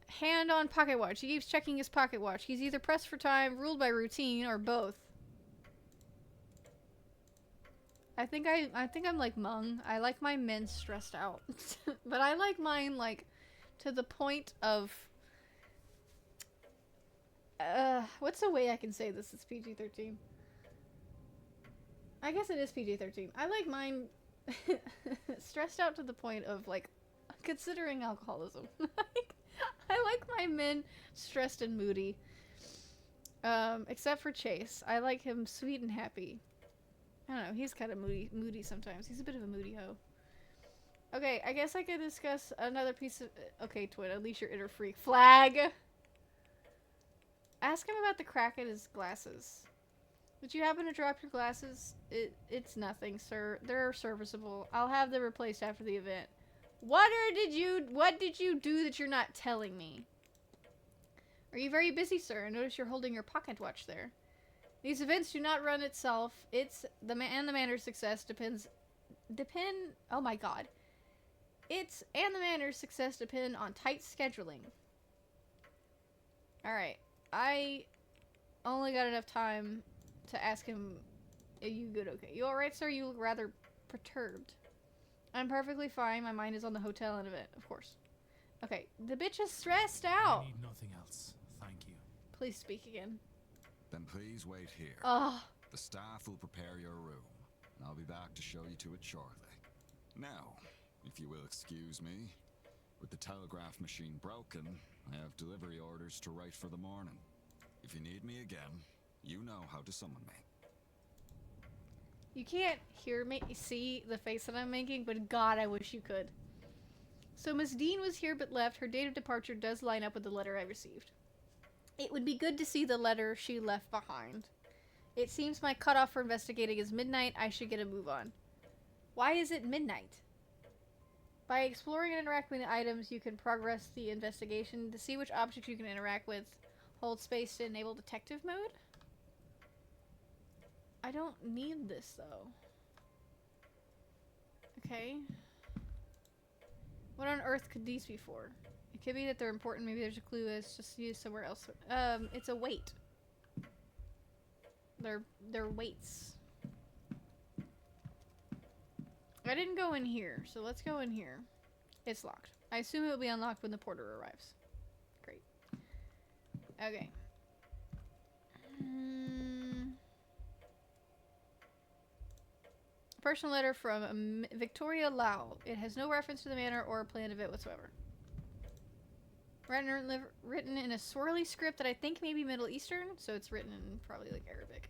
[SPEAKER 1] Hand on pocket watch. He keeps checking his pocket watch. He's either pressed for time, ruled by routine, or both. I think I'm like Mung. I like my men stressed out. But I like mine, like, to the point of... what's a way I can say this is PG-13? I guess it is PG-13. I like mine stressed out to the point of, like, considering alcoholism. I like my men stressed and moody. Except for Chase. I like him sweet and happy. I don't know, he's kind of moody sometimes. He's a bit of a moody hoe. Okay, I guess I could discuss another piece of... Okay, Twin, unleash your inner freak. Flag! Ask him about the crack in his glasses. Did you happen to drop your glasses? It's nothing, sir. They're serviceable. I'll have them replaced after the event. What did you do that you're not telling me? Are you very busy, sir? I notice you're holding your pocket watch there. These events do not run itself. The manor's success depend. Oh my god. Its and the Manor's success depend on tight scheduling. Alright. I only got enough time to ask him, are you good? Okay. You alright, sir? You look rather perturbed. I'm perfectly fine. My mind is on the hotel and event, of course. Okay. The bitch is stressed out.
[SPEAKER 3] I need nothing else. Thank you.
[SPEAKER 1] Please speak again.
[SPEAKER 2] Then please wait here.
[SPEAKER 1] Ugh.
[SPEAKER 2] The staff will prepare your room, and I'll be back to show you to it shortly. Now, if you will excuse me, with the telegraph machine broken, I have delivery orders to write for the morning. If you need me again, you know how to summon me.
[SPEAKER 1] You can't hear me, see the face that I'm making, but God, I wish you could. So Miss Dean was here but left. Her date of departure does line up with the letter I received. It would be good to see the letter she left behind. It seems my cutoff for investigating is midnight. I should get a move on. Why is it midnight? By exploring and interacting with the items, you can progress the investigation. To see which objects you can interact with, hold space to enable detective mode. I don't need this, though. Okay. What on earth could these be for? It could be that they're important. Maybe there's a clue that's just used somewhere else. It's a weight. They're weights. I didn't go in here, so let's go in here. It's locked. I assume it will be unlocked when the porter arrives. Great. Okay. Personal letter from Victoria Lau. It has no reference to the manor or a plan of it whatsoever. Written in a swirly script that I think may be Middle Eastern, so it's written in probably like Arabic.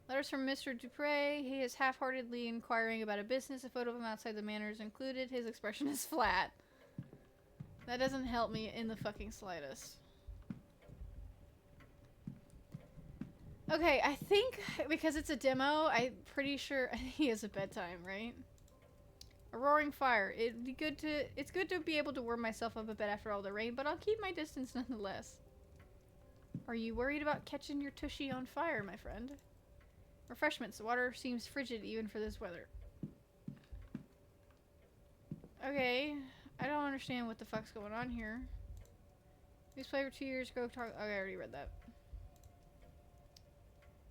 [SPEAKER 1] Letters from Mr. Dupre. He is half-heartedly inquiring about a business. A photo of him outside the manor is included. His expression is flat. That doesn't help me in the fucking slightest. Okay, I think because it's a demo, I'm pretty sure he has a bedtime, right? A roaring fire. It's good to be able to warm myself up a bit after all the rain, but I'll keep my distance nonetheless. Are you worried about catching your tushy on fire, my friend? Refreshments. The water seems frigid even for this weather. Okay. I don't understand what the fuck's going on here. These played for 2 years ago. Okay, I already read that.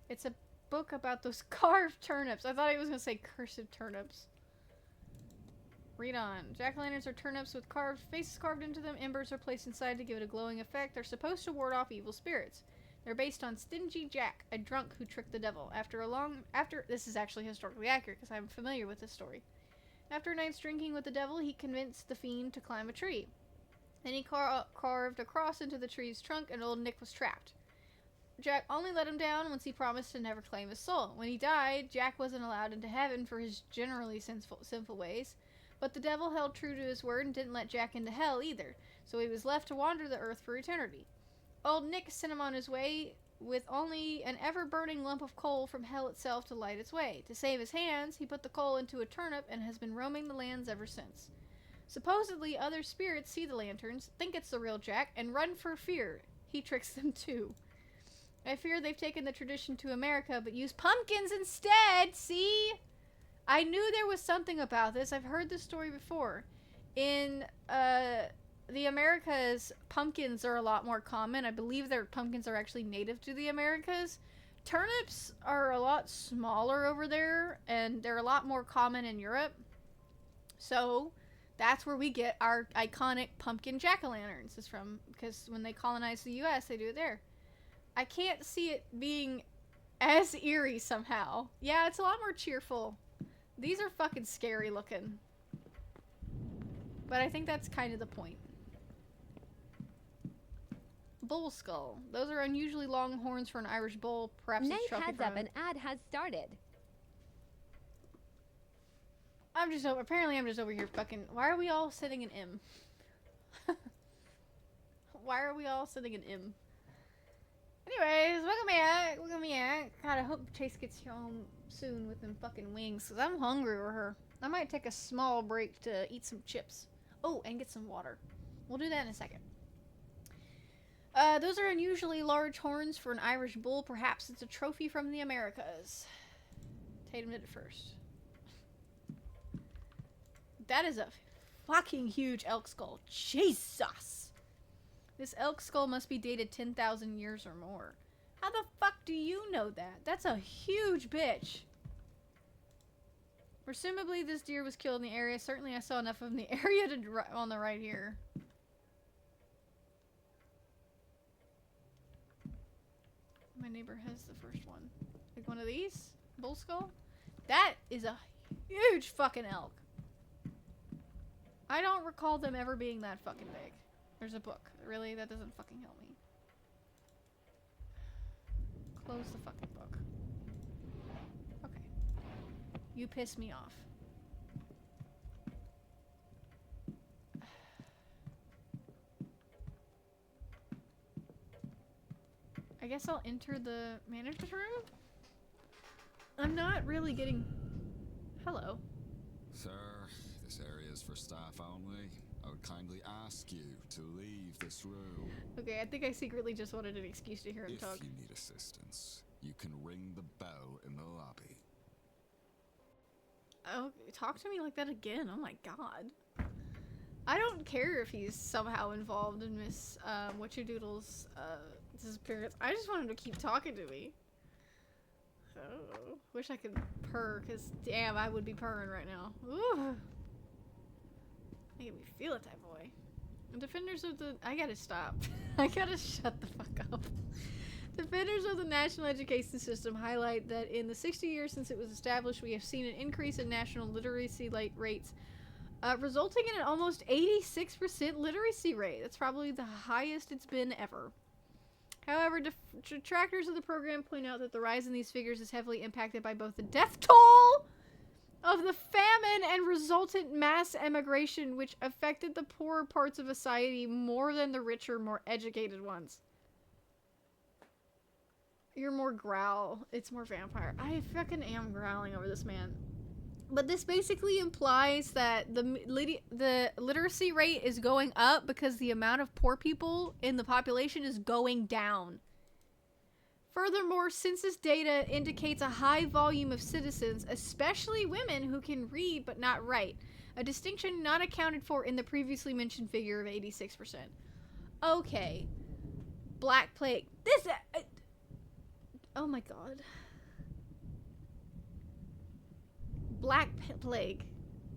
[SPEAKER 1] It's a book about those carved turnips. I thought he was going to say cursive turnips. Read on. Jack-o'-lanterns are turnips with carved faces carved into them. Embers are placed inside to give it a glowing effect. They're supposed to ward off evil spirits. They're based on Stingy Jack, a drunk who tricked the devil. This is actually historically accurate because I'm familiar with this story. After a night's drinking with the devil, he convinced the fiend to climb a tree. Then he carved a cross into the tree's trunk, and old Nick was trapped. Jack only let him down once he promised to never claim his soul. When he died, Jack wasn't allowed into heaven for his generally sinful ways, but the devil held true to his word and didn't let Jack into hell either, so he was left to wander the earth for eternity. Old Nick sent him on his way with only an ever-burning lump of coal from hell itself to light its way. To save his hands, he put the coal into a turnip and has been roaming the lands ever since. Supposedly, other spirits see the lanterns, think it's the real Jack, and run for fear. He tricks them too. I fear they've taken the tradition to America, but use pumpkins instead, see? I knew there was something about this. I've heard this story before. In, the Americas, pumpkins are a lot more common. I believe their pumpkins are actually native to the Americas. Turnips are a lot smaller over there, and they're a lot more common in Europe. So, that's where we get our iconic pumpkin jack-o'-lanterns is from, because when they colonized the US, they do it there. I can't see it being as eerie somehow. Yeah, it's a lot more cheerful. These are fucking scary looking. But I think that's kind of the point. Bull skull. Those are unusually long horns for an Irish bull. Perhaps
[SPEAKER 4] Nay,
[SPEAKER 1] it's trophy
[SPEAKER 4] heads
[SPEAKER 1] from
[SPEAKER 4] up, an ad has started.
[SPEAKER 1] Apparently I'm just over here fucking... Why are we all sitting in M? Why are we all sitting in M? Anyways, welcome back. God, I hope Chase gets home soon with them fucking wings, because I'm hungry for her. I might take a small break to eat some chips. Oh, and get some water. We'll do that in a second. Those are unusually large horns for an Irish bull. Perhaps it's a trophy from the Americas. Tatum did it first. That is a fucking huge elk skull. Jesus! This elk skull must be dated 10,000 years or more. How the fuck do you know that? That's a huge bitch. Presumably this deer was killed in the area. Certainly I saw enough of the area to on the right here. My neighbor has the first one. Like one of these? Bull skull? That is a huge fucking elk. I don't recall them ever being that fucking big. There's a book. Really? That doesn't fucking help me. Close the fucking book. Okay. You piss me off. I guess I'll enter the manager's room? I'm not really getting... Hello.
[SPEAKER 2] Sir, this area is for staff only. I would kindly ask you to leave this room.
[SPEAKER 1] Okay, I think I secretly just wanted an excuse to hear him talk.
[SPEAKER 2] If you need assistance, you can ring the bell in the lobby.
[SPEAKER 1] Oh, talk to me like that again. Oh my god. I don't care if he's somehow involved in Miss Whatchadoodle's disappearance. I just want him to keep talking to me. Oh, wish I could purr, because damn, I would be purring right now. Ooh. Making me feel a type of way. Defenders of the... I gotta stop. I gotta shut the fuck up. Defenders of the national education system highlight that in the 60 years since it was established, we have seen an increase in national literacy rates, resulting in an almost 86% literacy rate. That's probably the highest it's been ever. However, detractors of the program point out that the rise in these figures is heavily impacted by both the death toll of the famine and resultant mass emigration, which affected the poorer parts of society more than the richer, more educated ones. You're more growl. It's more vampire. I fucking am growling over this man. But this basically implies that the literacy rate is going up because the amount of poor people in the population is going down. Furthermore, census data indicates a high volume of citizens, especially women, who can read but not write, a distinction not accounted for in the previously mentioned figure of 86%. Okay. Black Plague. This... oh my god. Black Plague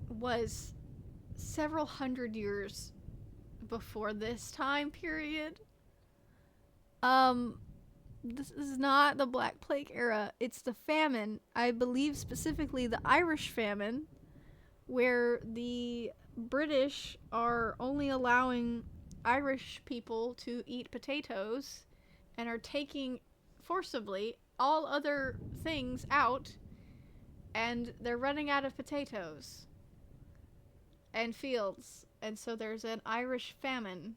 [SPEAKER 1] was several hundred years before this time period. This is not the Black Plague era. It's the famine. I believe specifically the Irish famine, where the British are only allowing Irish people to eat potatoes and are taking forcibly all other things out, and they're running out of potatoes and fields, and so there's an Irish famine.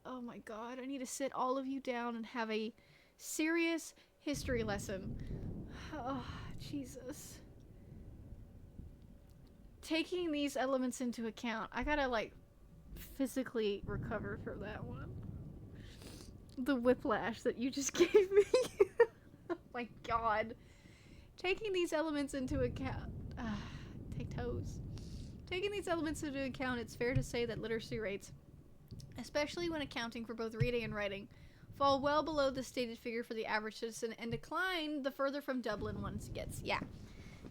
[SPEAKER 1] Oh my god, I need to sit all of you down and have a serious history lesson. Oh, Jesus. Taking these elements into account, I gotta, like, physically recover from that one. The whiplash that you just gave me. Oh my god. Taking these elements into account... take toes. Taking these elements into account, it's fair to say that literacy rates, especially when accounting for both reading and writing, fall well below the stated figure for the average citizen and decline the further from Dublin one gets. Yeah.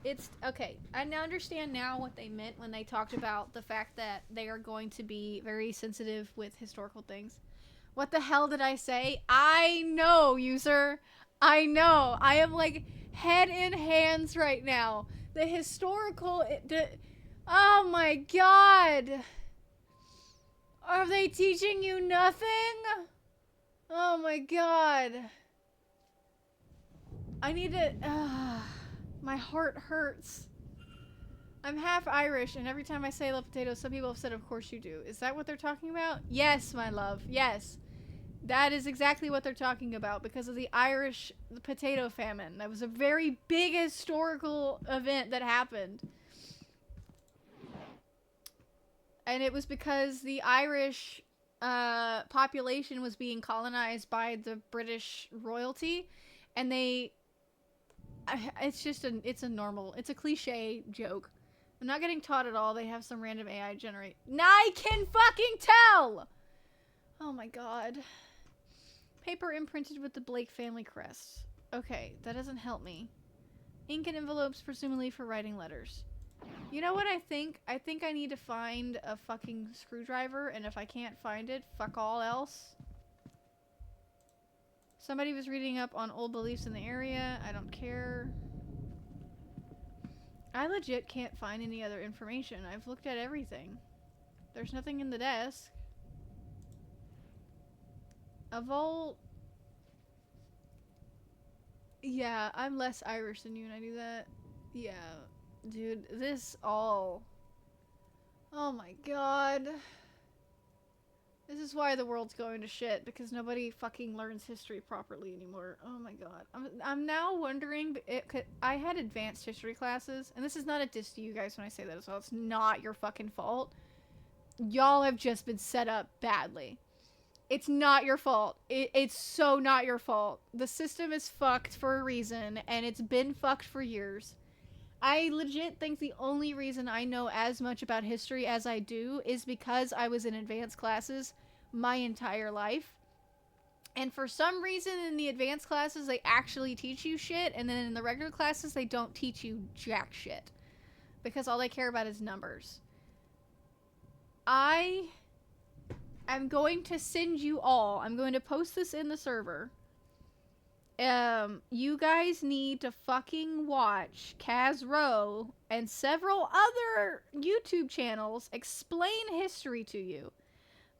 [SPEAKER 1] It's... okay, I now understand now what they meant when they talked about the fact that they are going to be very sensitive with historical things. What the hell did I say? I know, user. I know. I am, like, head in hands right now. The historical... oh my god. Are they teaching you nothing? Oh my god. I need to... my heart hurts. I'm half Irish, and every time I say love potatoes, some people have said, of course you do. Is that what they're talking about? Yes, my love. Yes. That is exactly what they're talking about, because of the Irish potato famine. That was a very big historical event that happened. And it was because the Irish population was being colonized by the British royalty, and they... it's just it's a cliche joke. I'm not getting taught at all. They have some random AI generate. I can fucking tell! Oh my god. Paper imprinted with the Blake family crest. Okay, that doesn't help me. Ink and envelopes, presumably for writing letters. You know what I think? I think I need to find a fucking screwdriver, and if I can't find it, fuck all else. Somebody was reading up on old beliefs in the area. I don't care. I legit can't find any other information. I've looked at everything. There's nothing in the desk. A vault. Yeah, I'm less Irish than you and I do that. Yeah, dude, this all... Oh my god. This is why the world's going to shit, because nobody fucking learns history properly anymore. Oh my god. I'm now wondering, I had advanced history classes, and this is not a diss to you guys when I say that as well. It's not your fucking fault. Y'all have just been set up badly. It's not your fault. It's so not your fault. The system is fucked for a reason, and it's been fucked for years. I legit think the only reason I know as much about history as I do is because I was in advanced classes my entire life. And for some reason in the advanced classes they actually teach you shit, and then in the regular classes they don't teach you jack shit. Because all they care about is numbers. I'm going to send you all. I'm going to post this in the server. You guys need to fucking watch Kaz Rowe and several other YouTube channels explain history to you.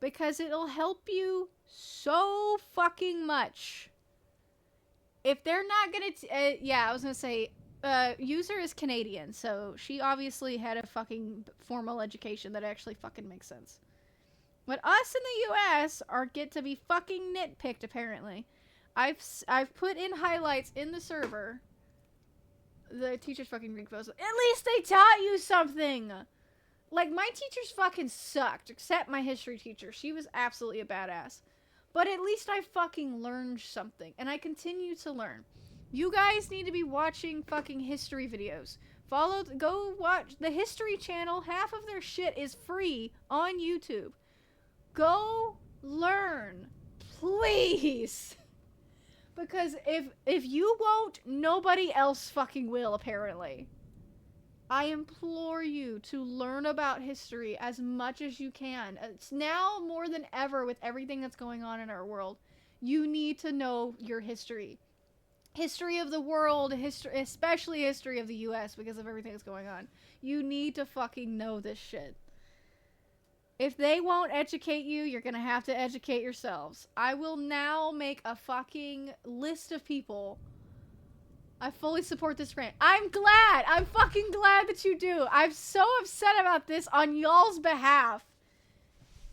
[SPEAKER 1] Because it'll help you so fucking much. If they're not gonna... yeah, I was gonna say... user is Canadian, so she obviously had a fucking formal education that actually fucking makes sense. But us in the US get to be fucking nitpicked, apparently. I've put in highlights in the server. The teacher's fucking Greek photos. At least they taught you something! Like, my teachers fucking sucked, except my history teacher. She was absolutely a badass. But at least I fucking learned something, and I continue to learn. You guys need to be watching fucking history videos. Go watch the History Channel. Half of their shit is free on YouTube. Go learn, please. Because if you won't, nobody else fucking will, apparently. I implore you to learn about history as much as you can. It's now more than ever with everything that's going on in our world. You need to know your history. History of the world, especially history of the US because of everything that's going on. You need to fucking know this shit. If they won't educate you, you're gonna have to educate yourselves. I will now make a fucking list of people. I fully support this rant. I'm glad! I'm fucking glad that you do. I'm so upset about this on y'all's behalf.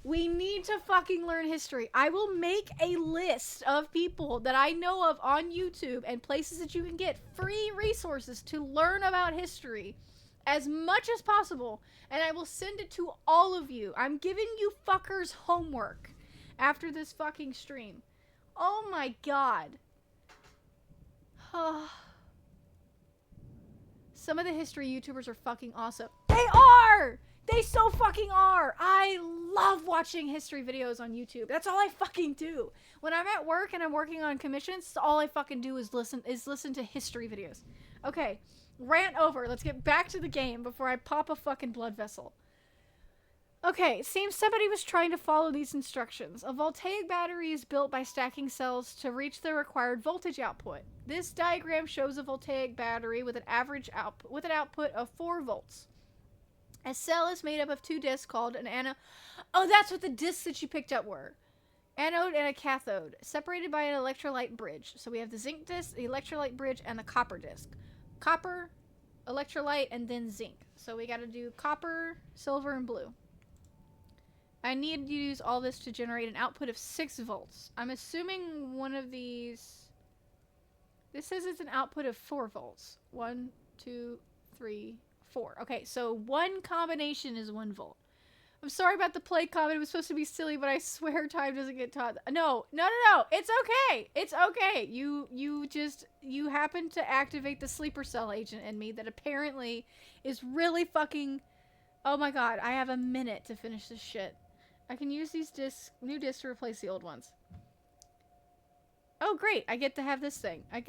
[SPEAKER 1] We need to fucking learn history. I will make a list of people that I know of on YouTube and places that you can get free resources to learn about history as much as possible, and I will send it to all of you. I'm giving you fuckers homework after this fucking stream. Oh my god. Some of the history YouTubers are fucking awesome. They are! They so fucking are! I love watching history videos on YouTube. That's all I fucking do. When I'm at work and I'm working on commissions, all I fucking do is listen to history videos. Okay, rant over. Let's get back to the game before I pop a fucking blood vessel. Okay, seems somebody was trying to follow these instructions. A voltaic battery is built by stacking cells to reach the required voltage output. This diagram shows a voltaic battery with an output of 4 volts. A cell is made up of 2 discs called an anode. Oh, that's what the discs that you picked up were. Anode and a cathode, separated by an electrolyte bridge. So we have the zinc disc, the electrolyte bridge, and the copper disc. Copper, electrolyte, and then zinc. So we gotta do copper, silver, and blue. I need to use all this to generate an output of 6 volts. I'm assuming one of these... This says it's an output of 4 volts. 1, 2, 3, 4. Okay, so one combination is 1 volt. I'm sorry about the play comment. It was supposed to be silly, but I swear time doesn't get taught. No. It's okay. It's okay. You happen to activate the sleeper cell agent in me that apparently is really fucking... Oh my god, I have a minute to finish this shit. I can use these new discs to replace the old ones. Oh great, I get to have this thing. I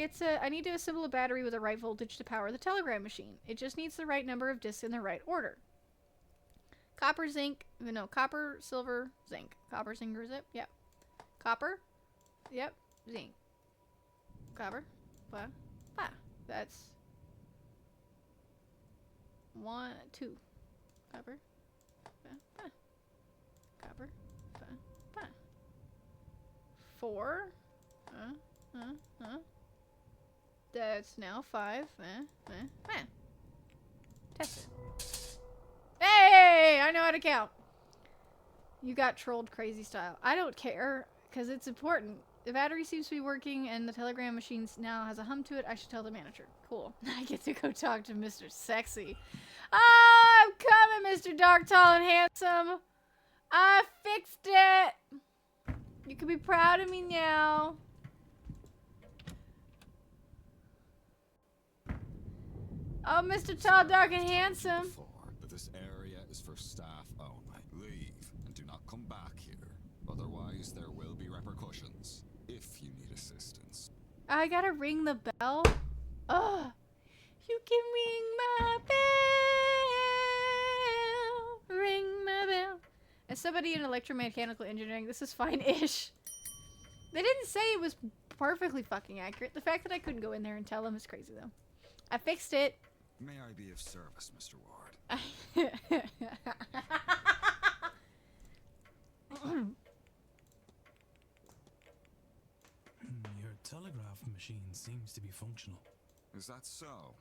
[SPEAKER 1] need to assemble a battery with the right voltage to power the telegram machine. It just needs the right number of discs in the right order. Copper, zinc, no, copper, silver, zinc. Copper, zinc, or zip? Yep. Copper? Yep. Zinc. Copper? What? Ah, that's 1, 2. Copper. Copper. 4. That's now 5. Test it. Hey! I know how to count. You got trolled crazy style. I don't care, because it's important. The battery seems to be working, and the telegram machine now has a hum to it. I should tell the manager. Cool. I get to go talk to Mr. Sexy. I'm coming, Mr. Dark, Tall, and Handsome. I fixed it. You can be proud of me now. Oh, Mr. Tall, Dark, and Handsome.
[SPEAKER 2] That this area is for staff only. Leave and do not come back here. Otherwise, there will be repercussions if you need assistance.
[SPEAKER 1] I gotta ring the bell. Ugh. You can ring my bell. Ring my bell. As somebody in electromechanical engineering, this is fine-ish. They didn't say it was perfectly fucking accurate. The fact that I couldn't go in there and tell them is crazy, though. I fixed it.
[SPEAKER 2] May I be of service, Mr. Ward?
[SPEAKER 3] Your telegraph machine seems to be functional.
[SPEAKER 2] Is that so?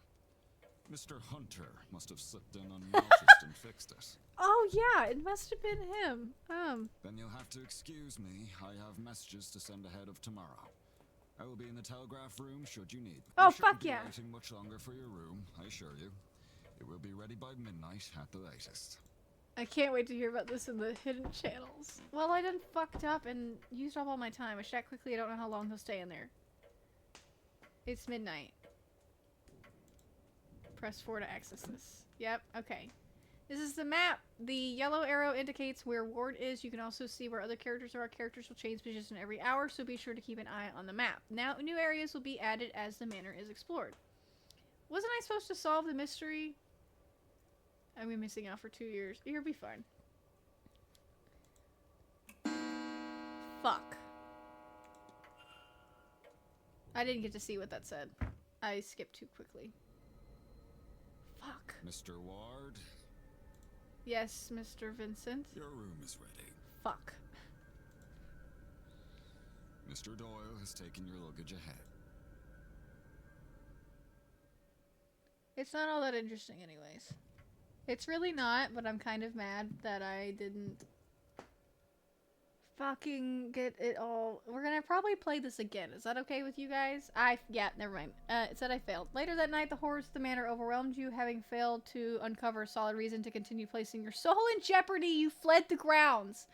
[SPEAKER 2] Mr. Hunter must have slipped in unnoticed and fixed it.
[SPEAKER 1] Oh, yeah, it must have been him.
[SPEAKER 2] Then you'll have to excuse me. I have messages to send ahead of tomorrow. I will be in the telegraph room should you need me.
[SPEAKER 1] Oh,
[SPEAKER 2] You shouldn't
[SPEAKER 1] fuck
[SPEAKER 2] be
[SPEAKER 1] yeah.
[SPEAKER 2] waiting much longer for your room, I assure you. It will be ready by midnight at the latest.
[SPEAKER 1] I can't wait to hear about this in the hidden channels. Well, I done fucked up and used up all my time. I should act quickly. I don't know how long he'll stay in there. It's midnight. Press 4 to access this. Yep, okay. This is the map. The yellow arrow indicates where Ward is. You can also see where other characters are. Characters will change position every hour, so be sure to keep an eye on the map. Now, new areas will be added as the manor is explored. Wasn't I supposed to solve the mystery? I've been missing out for 2 years. You'll be fine. Fuck. I didn't get to see what that said. I skipped too quickly. Fuck.
[SPEAKER 2] Mr. Ward?
[SPEAKER 1] Yes, Mr. Vincent.
[SPEAKER 2] Your room is ready.
[SPEAKER 1] Fuck.
[SPEAKER 2] Mr. Doyle has taken your luggage ahead.
[SPEAKER 1] It's not all that interesting anyways. It's really not, but I'm kind of mad that I didn't fucking get it all. We're gonna probably play this again. Is that okay with you guys? Yeah, never mind. It said I failed. Later that night, the horrors of the manor overwhelmed you. Having failed to uncover a solid reason to continue placing your soul in jeopardy, you fled the grounds.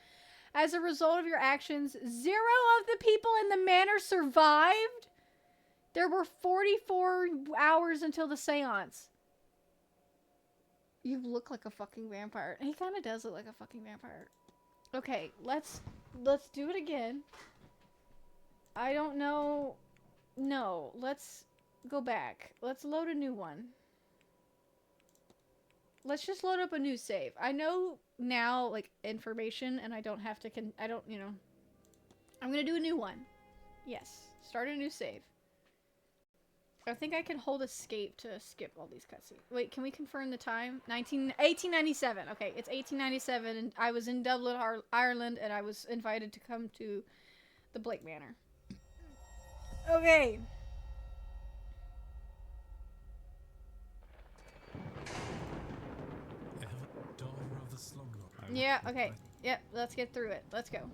[SPEAKER 1] As a result of your actions, 0 of the people in the manor survived. There were 44 hours until the seance. You look like a fucking vampire. He kind of does look like a fucking vampire. Okay, let's do it again. I don't know. No, let's go back. Let's load a new one. Let's just load up a new save. I know now, like, information, and I don't have to, you know. I'm gonna do a new one. Yes, start a new save. I think I can hold escape to skip all these cutscenes. Wait, can we confirm the time? 1897. Okay, it's 1897, and I was in Dublin, Ireland, and I was invited to come to the Blake Manor. Okay.
[SPEAKER 3] Daughter of the slumlord.
[SPEAKER 1] Yeah, okay. Yep, let's get through it. Let's go.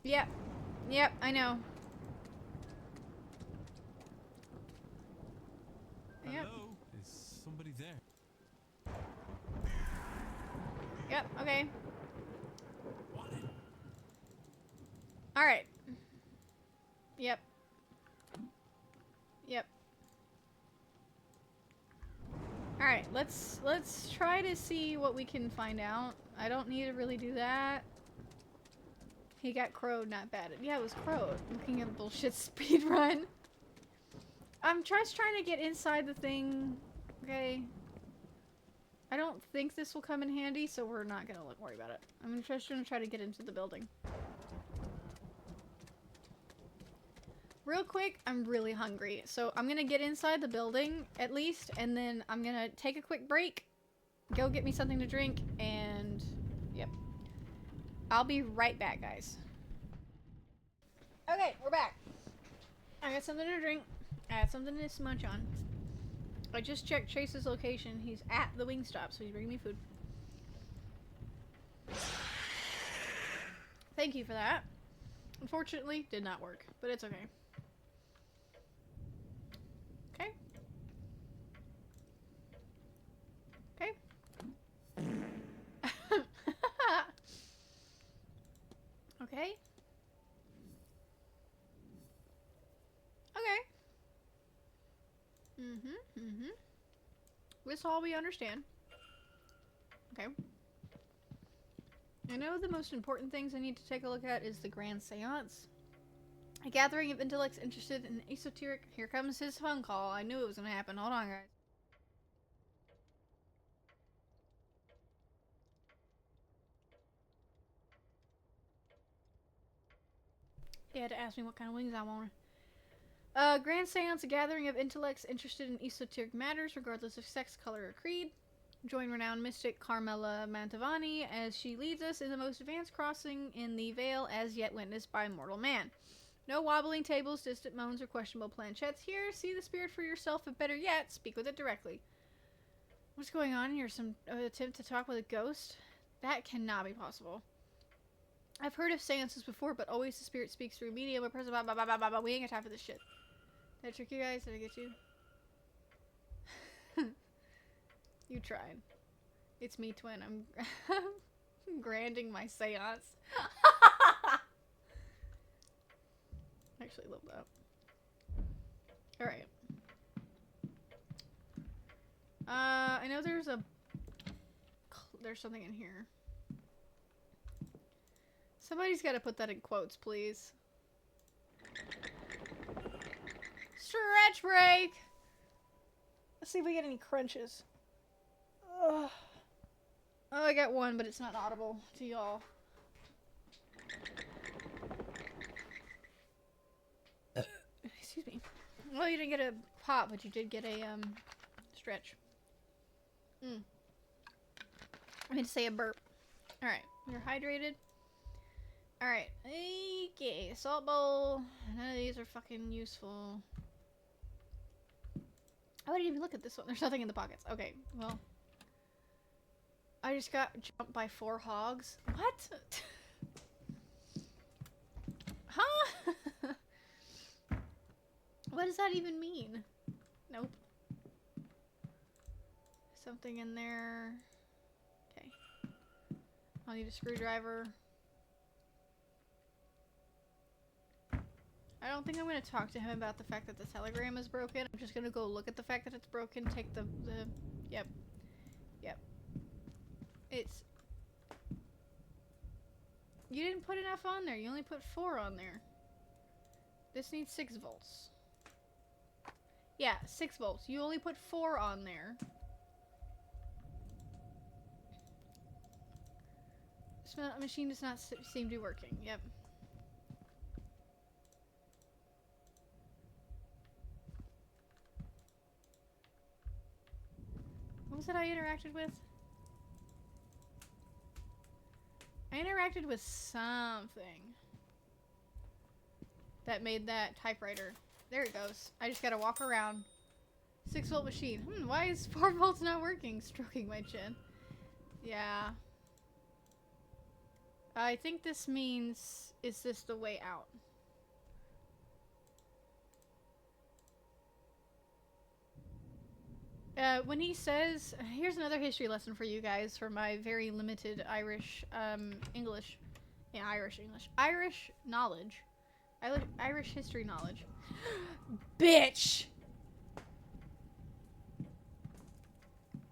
[SPEAKER 1] Yep. Yep, I know.
[SPEAKER 3] Hello? Is somebody there?
[SPEAKER 1] Yep, okay. Alright. Yep. Yep. Alright, let's try to see what we can find out. I don't need to really do that. He got crowed, not batted. Yeah, it was crowed. Looking at a bullshit speed run. I'm just trying to get inside the thing. Okay. I don't think this will come in handy, so we're not gonna worry about it. I'm just gonna try to get into the building. Real quick, I'm really hungry, so I'm gonna get inside the building, at least, and then I'm gonna take a quick break, go get me something to drink, and... yep. I'll be right back, guys. Okay, we're back. I got something to drink. I had something to munch on. I just checked Chase's location. He's at the Wingstop, so he's bringing me food. Thank you for that. Unfortunately, did not work, but it's okay. Okay. Okay. Okay. Okay. This all we understand. Okay. I know the most important things I need to take a look at is the Grand Seance. A gathering of intellects interested in esoteric... Here comes his phone call. I knew it was gonna happen. Hold on, guys. He had to ask me what kind of wings I wanted. Grand Seance, a gathering of intellects interested in esoteric matters, regardless of sex, color, or creed. Join renowned mystic Carmela Mantovani as she leads us in the most advanced crossing in the veil as yet witnessed by mortal man. No wobbling tables, distant moans, or questionable planchettes here. See the spirit for yourself, but better yet, speak with it directly. What's going on here? Some attempt to talk with a ghost? That cannot be possible. I've heard of seances before, but always the spirit speaks through medium or person. We ain't got time for this shit. Did I trick you guys? Did I get you? You tried. It's me, twin. I'm granding my seance. I actually love that. Alright. I know there's something in here. Somebody's got to put that in quotes, please. Stretch break! Let's see if we get any crunches. Ugh. Oh, I got one, but it's not audible to y'all. Excuse me. Well, you didn't get a pop, but you did get a, stretch. I meant to say a burp. Alright, you're hydrated. Alright, okay, salt bowl. None of these are fucking useful. I didn't even look at this one. There's nothing in the pockets. Okay, well. I just got jumped by 4 hogs. What? Huh? What does that even mean? Nope. Something in there. Okay. I'll need a screwdriver. I don't think I'm going to talk to him about the fact that the telegram is broken. I'm just going to go look at the fact that it's broken, take the yep. Yep. It's... You didn't put enough on there. You only put 4 on there. This needs 6 volts. Yeah, 6 volts. You only put 4 on there. This machine does not seem to be working. Yep. What was it I interacted with? I interacted with something that made that typewriter. There it goes. I just gotta walk around. 6 volt machine. Why is 4 volts not working? Stroking my chin. Yeah. I think this means, is this the way out? When he says, here's another history lesson for you guys for my very limited Irish, English. Yeah, Irish English. Irish knowledge. Irish history knowledge. Bitch!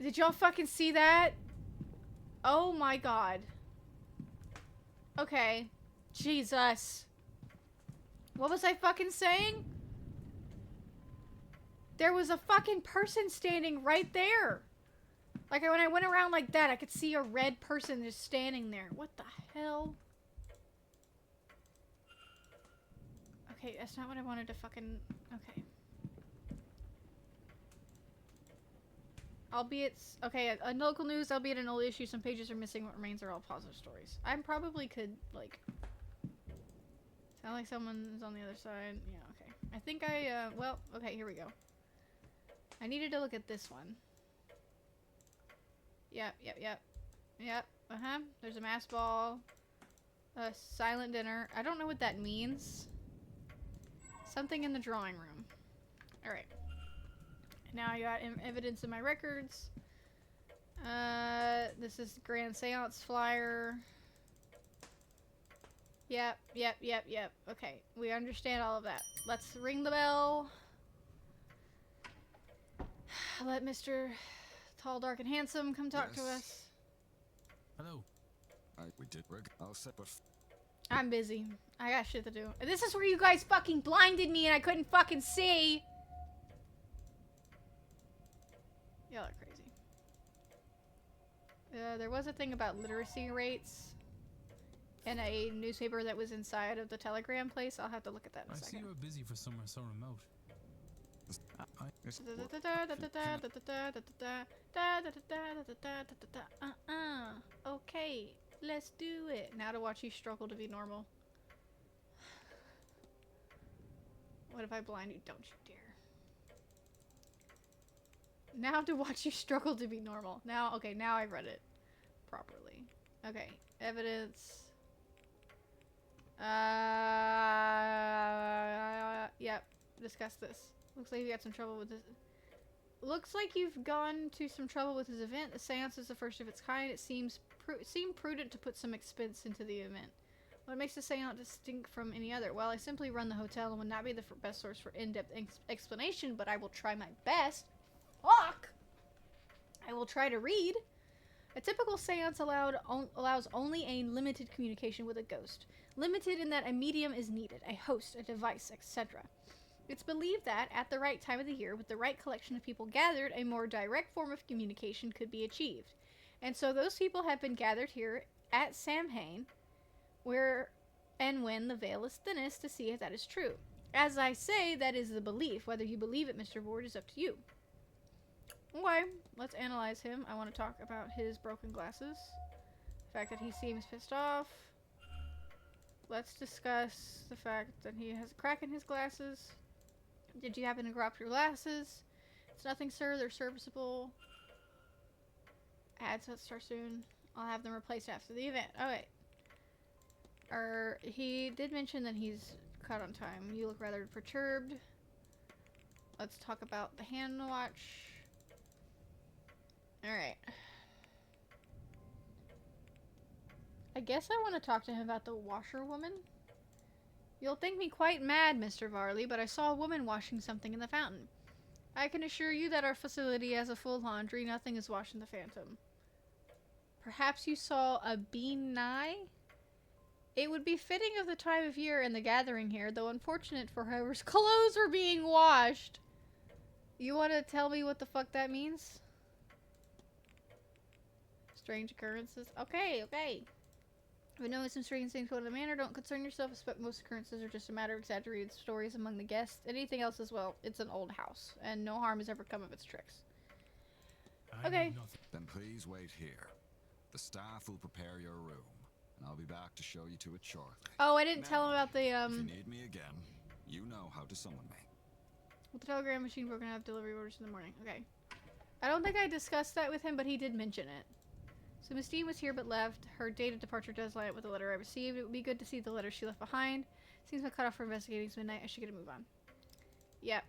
[SPEAKER 1] Did y'all fucking see that? Oh my god. Okay. Jesus. What was I fucking saying? There was a fucking person standing right there. Like, when I went around like that, I could see a red person just standing there. What the hell? Okay, that's not what I wanted to fucking... Okay. Albeit... Okay, on local news, albeit an old issue, some pages are missing. What remains are all positive stories. I probably could, like... Sound like someone's on the other side. Yeah, okay. I think I, well, okay, here we go. I needed to look at this one. Yep. Uh-huh. There's a mass ball. A silent dinner. I don't know what that means. Something in the drawing room. Alright. Now I got evidence in my records. This is Grand Seance flyer. Yep. Okay, we understand all of that. Let's ring the bell. Let Mr. Tall, Dark, and Handsome come talk to us.
[SPEAKER 3] Hello.
[SPEAKER 2] We did rig. I'll set, but
[SPEAKER 1] I'm busy. I got shit to do. This is where you guys fucking blinded me and I couldn't fucking see. Y'all are crazy. There was a thing about literacy rates in a newspaper that was inside of the telegram place. I'll have to look at that in a second.
[SPEAKER 3] I see you're busy for somewhere so remote.
[SPEAKER 1] Okay, let's do it. Now to watch you struggle to be normal. What if I blind you? Don't you dare. Now to watch you struggle to be normal. Now, okay, now I've read it properly. Okay, evidence. Yep, discuss this. Looks like you got some trouble with this. Looks like you've gone to some trouble with this event. The seance is the first of its kind. It seemed prudent to put some expense into the event. What makes the seance distinct from any other? Well, I simply run the hotel and would not be the best source for in-depth explanation, but I will try my best. Fuck! I will try to read. A typical seance allows only a limited communication with a ghost. Limited in that a medium is needed, a host, a device, etc. It's believed that, at the right time of the year, with the right collection of people gathered, a more direct form of communication could be achieved. And so those people have been gathered here at Samhain, where and when the veil is thinnest, to see if that is true. As I say, that is the belief. Whether you believe it, Mr. Ward, is up to you. Okay, let's analyze him. I want to talk about his broken glasses. The fact that he seems pissed off. Let's discuss the fact that he has a crack in his glasses. Did you happen to drop your glasses? It's nothing, sir. They're serviceable. Ads that start soon. I'll have them replaced after the event. Okay. He did mention that he's cut on time. You look rather perturbed. Let's talk about the hand watch. Alright. I guess I want to talk to him about the washerwoman. You'll think me quite mad, Mr. Varley, but I saw a woman washing something in the fountain. I can assure you that our facility has a full laundry. Nothing is washed in the Phantom. Perhaps you saw a bean-nye? It would be fitting of the time of year and the gathering here, though unfortunate for whoever's clothes are being washed. You want to tell me what the fuck that means? Strange occurrences? Okay. But knowing some strange things go to the manor, don't concern yourself. Expect most occurrences are just a matter of exaggerated stories among the guests. Anything else as well, it's an old house, and no harm has ever come of its tricks. Okay.
[SPEAKER 2] Then please wait here. The staff will prepare your room, and I'll be back to show you to it shortly.
[SPEAKER 1] Oh, I didn't tell him about the,
[SPEAKER 2] If you need me again, you know how to summon me.
[SPEAKER 1] With the telegram machine, we're gonna have delivery orders in the morning. Okay. I don't think I discussed that with him, but he did mention it. So Miss Dean was here but left. Her date of departure does line up with the letter I received. It would be good to see the letter she left behind. Seems my cutoff for investigating is midnight. I should get a move on. Yep.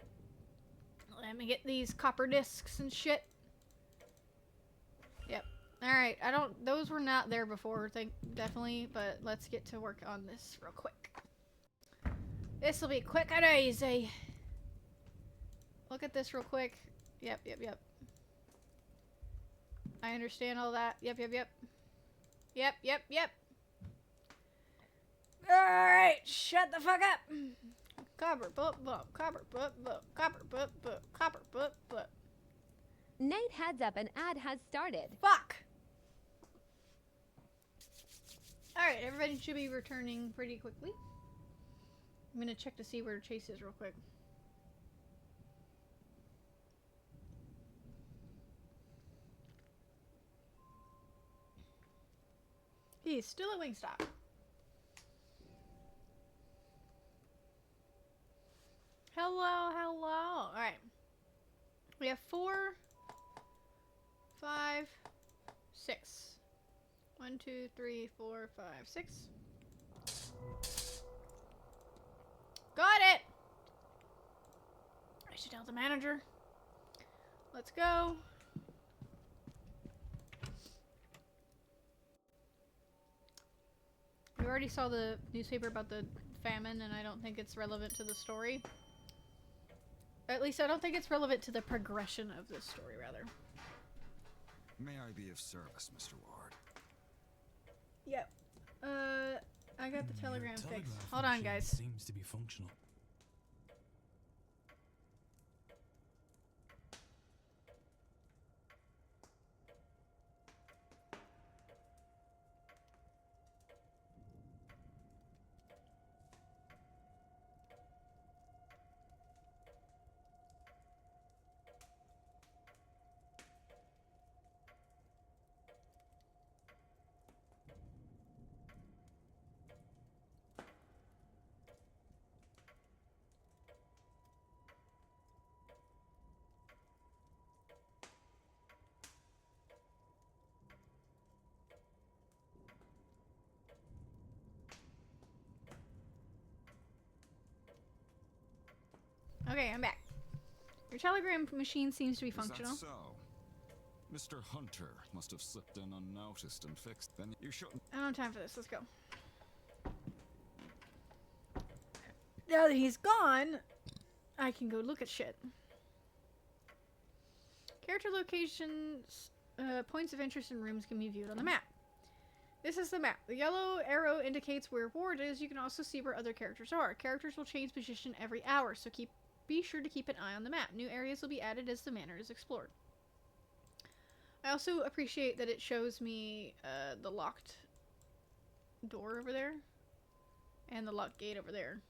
[SPEAKER 1] Let me get these copper discs and shit. Yep. Alright, those were not there before, definitely, but let's get to work on this real quick. This'll be quick and easy. Look at this real quick. Yep. I understand all that. Yep. Alright, shut the fuck up. Copper, copper, copper.
[SPEAKER 4] Nate heads up an ad has started.
[SPEAKER 1] Fuck! Alright, everybody should be returning pretty quickly. I'm gonna check to see where Chase is real quick. He's still at Wingstop. Hello. Alright. We have 4, 5, 6. 1, 2, 3, 4, 5, 6. Got it! I should tell the manager. Let's go. We already saw the newspaper about the famine, and I don't think it's relevant to the story. At least I don't think it's relevant to the progression of this story, rather.
[SPEAKER 2] May I be of service, Mr. Ward?
[SPEAKER 1] Yep. I got the telegram
[SPEAKER 3] Your
[SPEAKER 1] fixed.
[SPEAKER 3] telegraph
[SPEAKER 1] Hold on,
[SPEAKER 3] machine
[SPEAKER 1] guys.
[SPEAKER 3] Seems to be functional.
[SPEAKER 1] Okay, I'm back. Your telegram machine seems to be
[SPEAKER 2] Is that
[SPEAKER 1] functional.
[SPEAKER 2] so? Mr. Hunter must have slipped in unnoticed and fixed. Then you shouldn't.
[SPEAKER 1] I don't have time for this. Let's go. Now that he's gone, I can go look at shit. Character locations, points of interest in rooms can be viewed on the map. This is the map. The yellow arrow indicates where Ward is. You can also see where other characters are. Characters will change position every hour, so be sure to keep an eye on the map. New areas will be added as the manor is explored. I also appreciate that it shows me the locked door over there and the locked gate over there.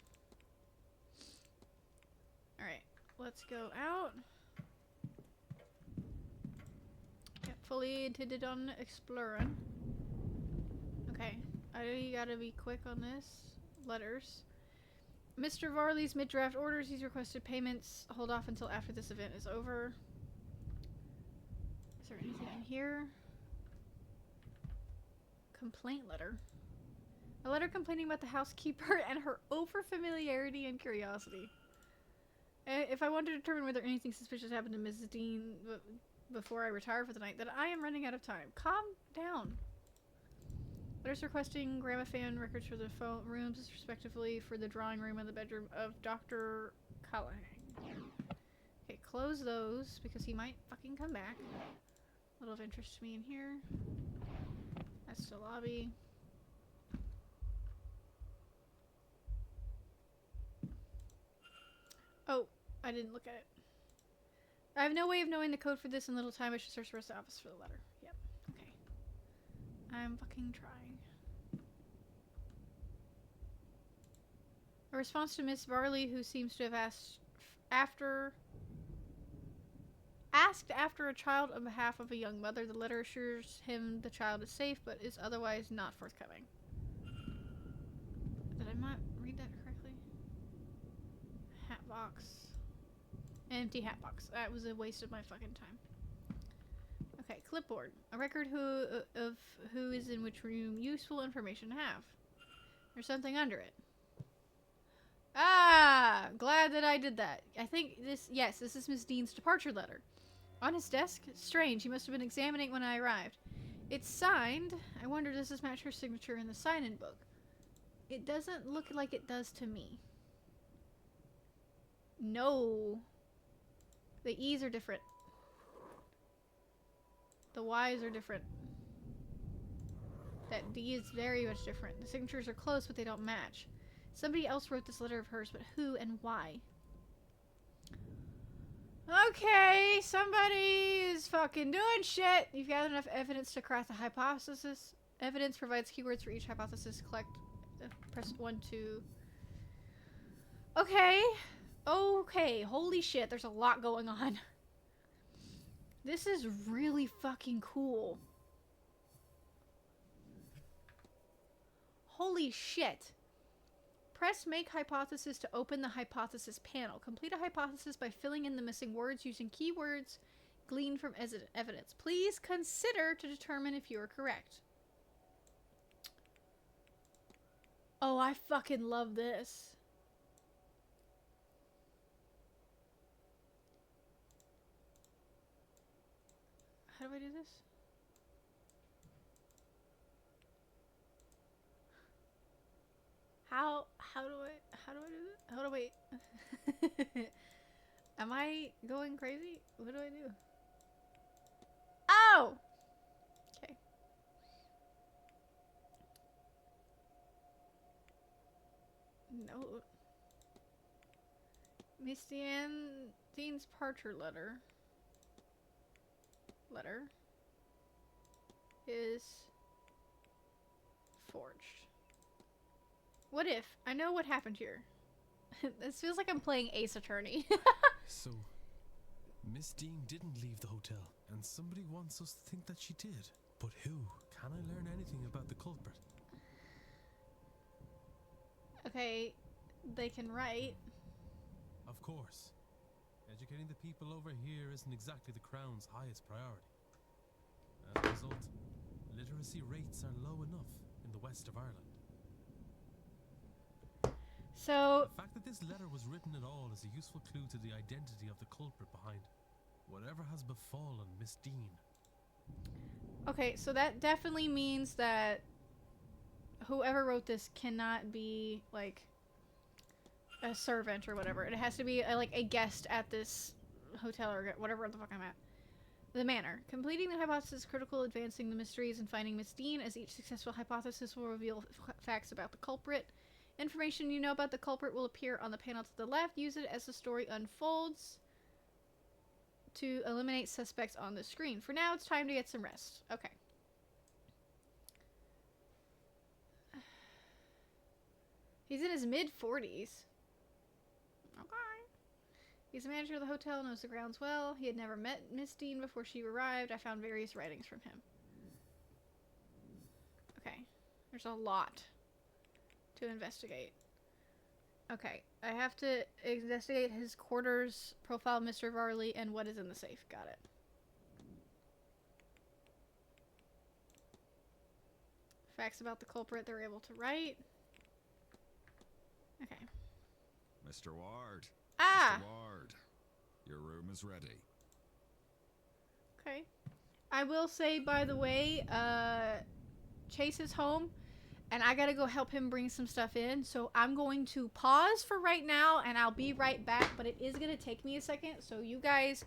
[SPEAKER 1] Alright, let's go out. Get fully intended on exploring. Okay, I gotta be quick on this. Letters. Mr. Varley's mid-draft orders. He's requested payments. Hold off until after this event is over. Is there anything in here? Complaint letter. A letter complaining about the housekeeper and her over-familiarity and curiosity. If I want to determine whether anything suspicious happened to Mrs. Dean before I retire for the night, then I am running out of time. Calm down. Letters requesting gramophone records for the phone rooms, respectively, for the drawing room and the bedroom of Dr. Callahan. Okay, close those, because he might fucking come back. A little of interest to me in here. That's the lobby. Oh, I didn't look at it. I have no way of knowing the code for this in little time. I should search the rest of the office for the letter. Yep. Okay. I'm fucking trying. A response to Miss Varley, who seems to have asked after a child on behalf of a young mother. The letter assures him the child is safe, but is otherwise not forthcoming. Did I not read that correctly? Hat box. Empty hat box. That was a waste of my fucking time. Okay, clipboard. A record of who is in which room. Useful information to have. There's something under it. Ah! Glad that I I did that. I think this, yes, this is Miss Dean's departure letter. On his desk? Strange, he must have been examining it when I arrived. It's signed. I wonder, does this match her signature in the sign-in book? It doesn't look like it does to me. No. The E's are different. The Y's are different. That D is very much different. The signatures are close, but they don't match. Somebody else wrote this letter of hers, but who and why? Okay, somebody is fucking doing shit. You've gathered enough evidence to craft a hypothesis. Evidence provides keywords for each hypothesis. Collect. Press 1, 2. Okay. Okay. Holy shit, there's a lot going on. This is really fucking cool. Holy shit. Press make hypothesis to open the hypothesis panel. Complete a hypothesis by filling in the missing words using keywords gleaned from evidence. Please consider to determine if you are correct. Oh, I fucking love this. How do I do this? How do I do this? How do I wait? Am I going crazy? What do I do? Oh! Okay. Note. Miss Dean's departure letter is forged. What if? I know what happened here. This feels like I'm playing Ace Attorney.
[SPEAKER 3] So, Miss Dean didn't leave the hotel, and somebody wants us to think that she did. But who? Can I learn anything about the culprit?
[SPEAKER 1] Okay, they can write.
[SPEAKER 3] Of course. Educating the people over here isn't exactly the Crown's highest priority. As a result, literacy rates are low enough in the west of Ireland.
[SPEAKER 1] So,
[SPEAKER 3] The fact that this letter was written at all is a useful clue to the identity of the culprit behind whatever has befallen Miss Dean.
[SPEAKER 1] okay, so that definitely means that whoever wrote this cannot be, like, a servant or whatever. It has to be, like, a guest at this hotel or whatever the fuck I'm at. The Manor. Completing the hypothesis is critical, advancing the mysteries and finding Miss Dean, as each successful hypothesis will reveal facts about the culprit. Information you know about the culprit will appear on the panel to the left. Use it as the story unfolds to eliminate suspects on the screen. For now, it's time to get some rest. Okay. He's in his mid-40s. Okay. He's the manager of the hotel, knows the grounds well. He had never met Miss Dean before she arrived. I found various writings from him. Okay. There's a lot to investigate. Okay. I have to investigate his quarters, profile Mr. Varley, and what is in the safe. Got it. Facts about the culprit they're able to write. Okay.
[SPEAKER 2] Mr. Ward.
[SPEAKER 1] Ah!
[SPEAKER 2] Mr. Ward. Your room is ready.
[SPEAKER 1] Okay. I will say, by the way, Chase is home, and I gotta go help him bring some stuff in, so I'm going to pause for right now, and I'll be right back, but it is gonna take me a second, so you guys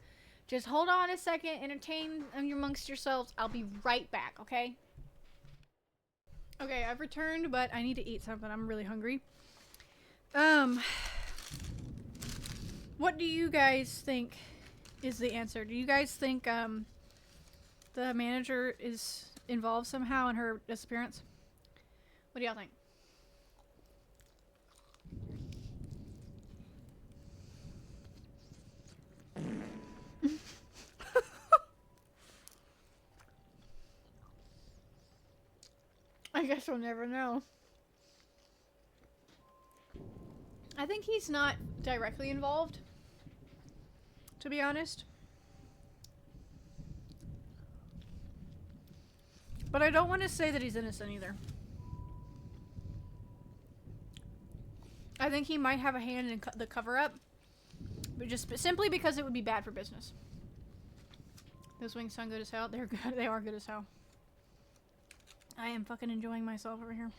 [SPEAKER 1] just hold on a second, entertain amongst yourselves. I'll be right back, okay? Okay, I've returned, but I need to eat something. I'm really hungry. What do you guys think is the answer? Do you guys think, the manager is involved somehow in her disappearance? What do y'all think? I guess we'll never know. I think he's not directly involved, to be honest. But I don't want to say that he's innocent either. I think he might have a hand in the cover-up, But just simply because it would be bad for business. Those wings sound good as hell. They're good. They are good as hell. I am fucking enjoying myself over here.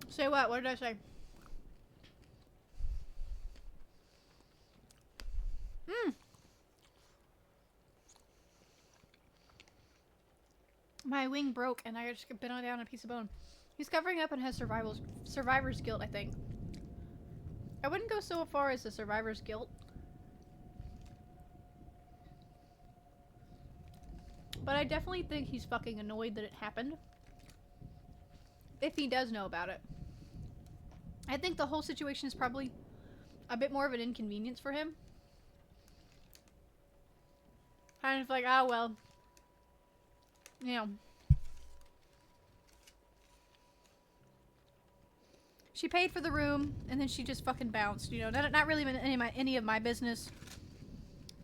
[SPEAKER 1] Say what? What did I say? My wing broke and I just bit on down a piece of bone. He's covering up and has survivor's guilt, I think. I wouldn't go so far as the survivor's guilt. But I definitely think he's fucking annoyed that it happened. If he does know about it. I think the whole situation is probably a bit more of an inconvenience for him. Kind of like, oh well. You know. She paid for the room, and then she just fucking bounced. You know, not really any of my business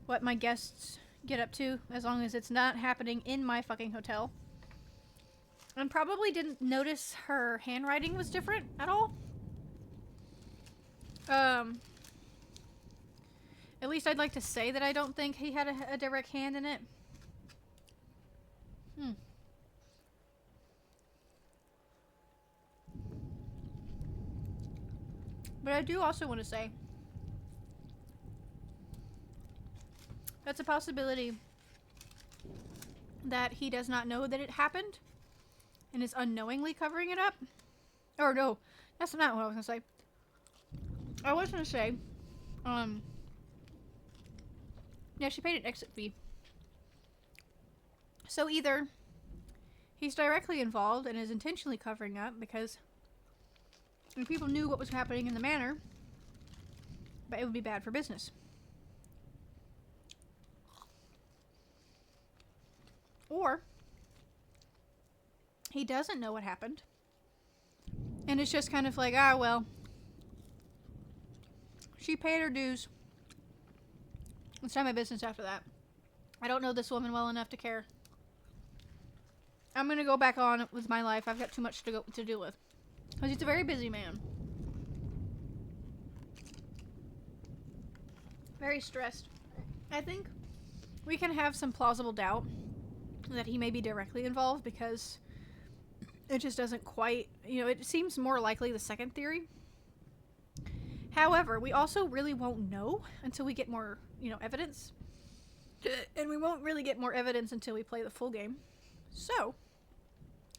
[SPEAKER 1] what my guests get up to, as long as it's not happening in my fucking hotel. And probably didn't notice her handwriting was different at all. At least I'd like to say that I don't think he had a direct hand in it. But I do also want to say that's a possibility that he does not know that it happened and is unknowingly covering it up. Or no, that's not what I was going to say. I was going to say, yeah, she paid an exit fee. So either he's directly involved and is intentionally covering up because people knew what was happening in the manor, but it would be bad for business. Or he doesn't know what happened and it's just kind of like, ah, well, she paid her dues. It's not my business after that. I don't know this woman well enough to care. I'm gonna go back on with my life. I've got too much to deal with. Because he's a very busy man. Very stressed. I think we can have some plausible doubt that he may be directly involved because it just doesn't quite, you know, it seems more likely the second theory. However, we also really won't know until we get more, you know, evidence. And we won't really get more evidence until we play the full game. So,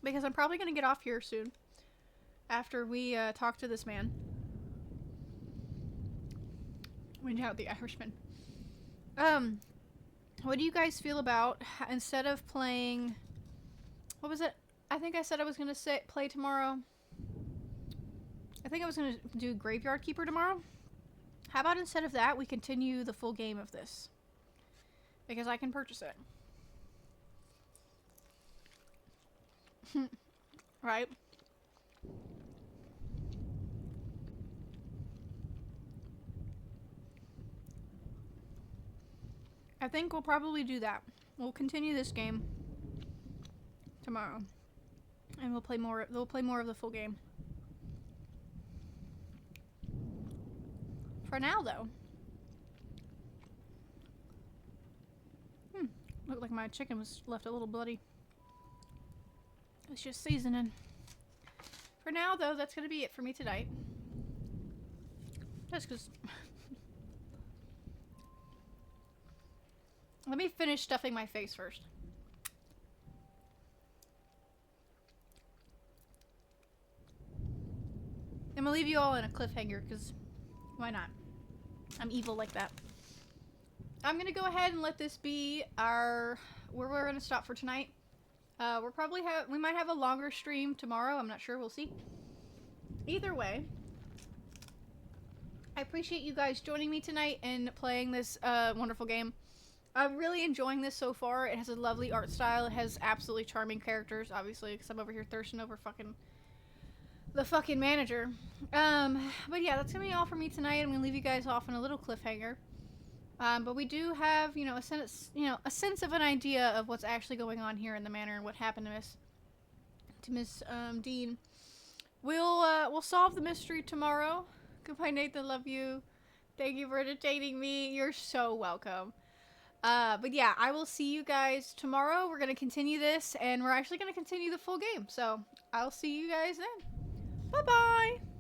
[SPEAKER 1] because I'm probably going to get off here soon after we talk to this man. We doubt the Irishman. What do you guys feel about, instead of playing, what was it? I think I said I was going to play tomorrow. I think I was going to do Graveyard Keeper tomorrow. How about instead of that, we continue the full game of this? Because I can purchase it. Right? I think we'll probably do that. We'll continue this game tomorrow. And we'll play more of the full game. For now, though. Looked like my chicken was left a little bloody. It's just seasoning. For now, though, that's going to be it for me tonight. Just because... Let me finish stuffing my face first. I'm going to leave you all in a cliffhanger because why not? I'm evil like that. I'm going to go ahead and let this be where we're going to stop for tonight. We might have a longer stream tomorrow. I'm not sure. We'll see. Either way, I appreciate you guys joining me tonight and playing this wonderful game. I'm really enjoying this so far. It has a lovely art style. It has absolutely charming characters, obviously, because I'm over here thirsting over fucking the fucking manager. But yeah, that's gonna be all for me tonight. I'm gonna leave you guys off on a little cliffhanger. But we do have, a sense of an idea of what's actually going on here in the manor and what happened to Miss Dean. We'll solve the mystery tomorrow. Goodbye, Nathan. Love you. Thank you for entertaining me. You're so welcome. But yeah, I will see you guys tomorrow. We're gonna continue this, and we're actually gonna continue the full game. So I'll see you guys then. Bye bye.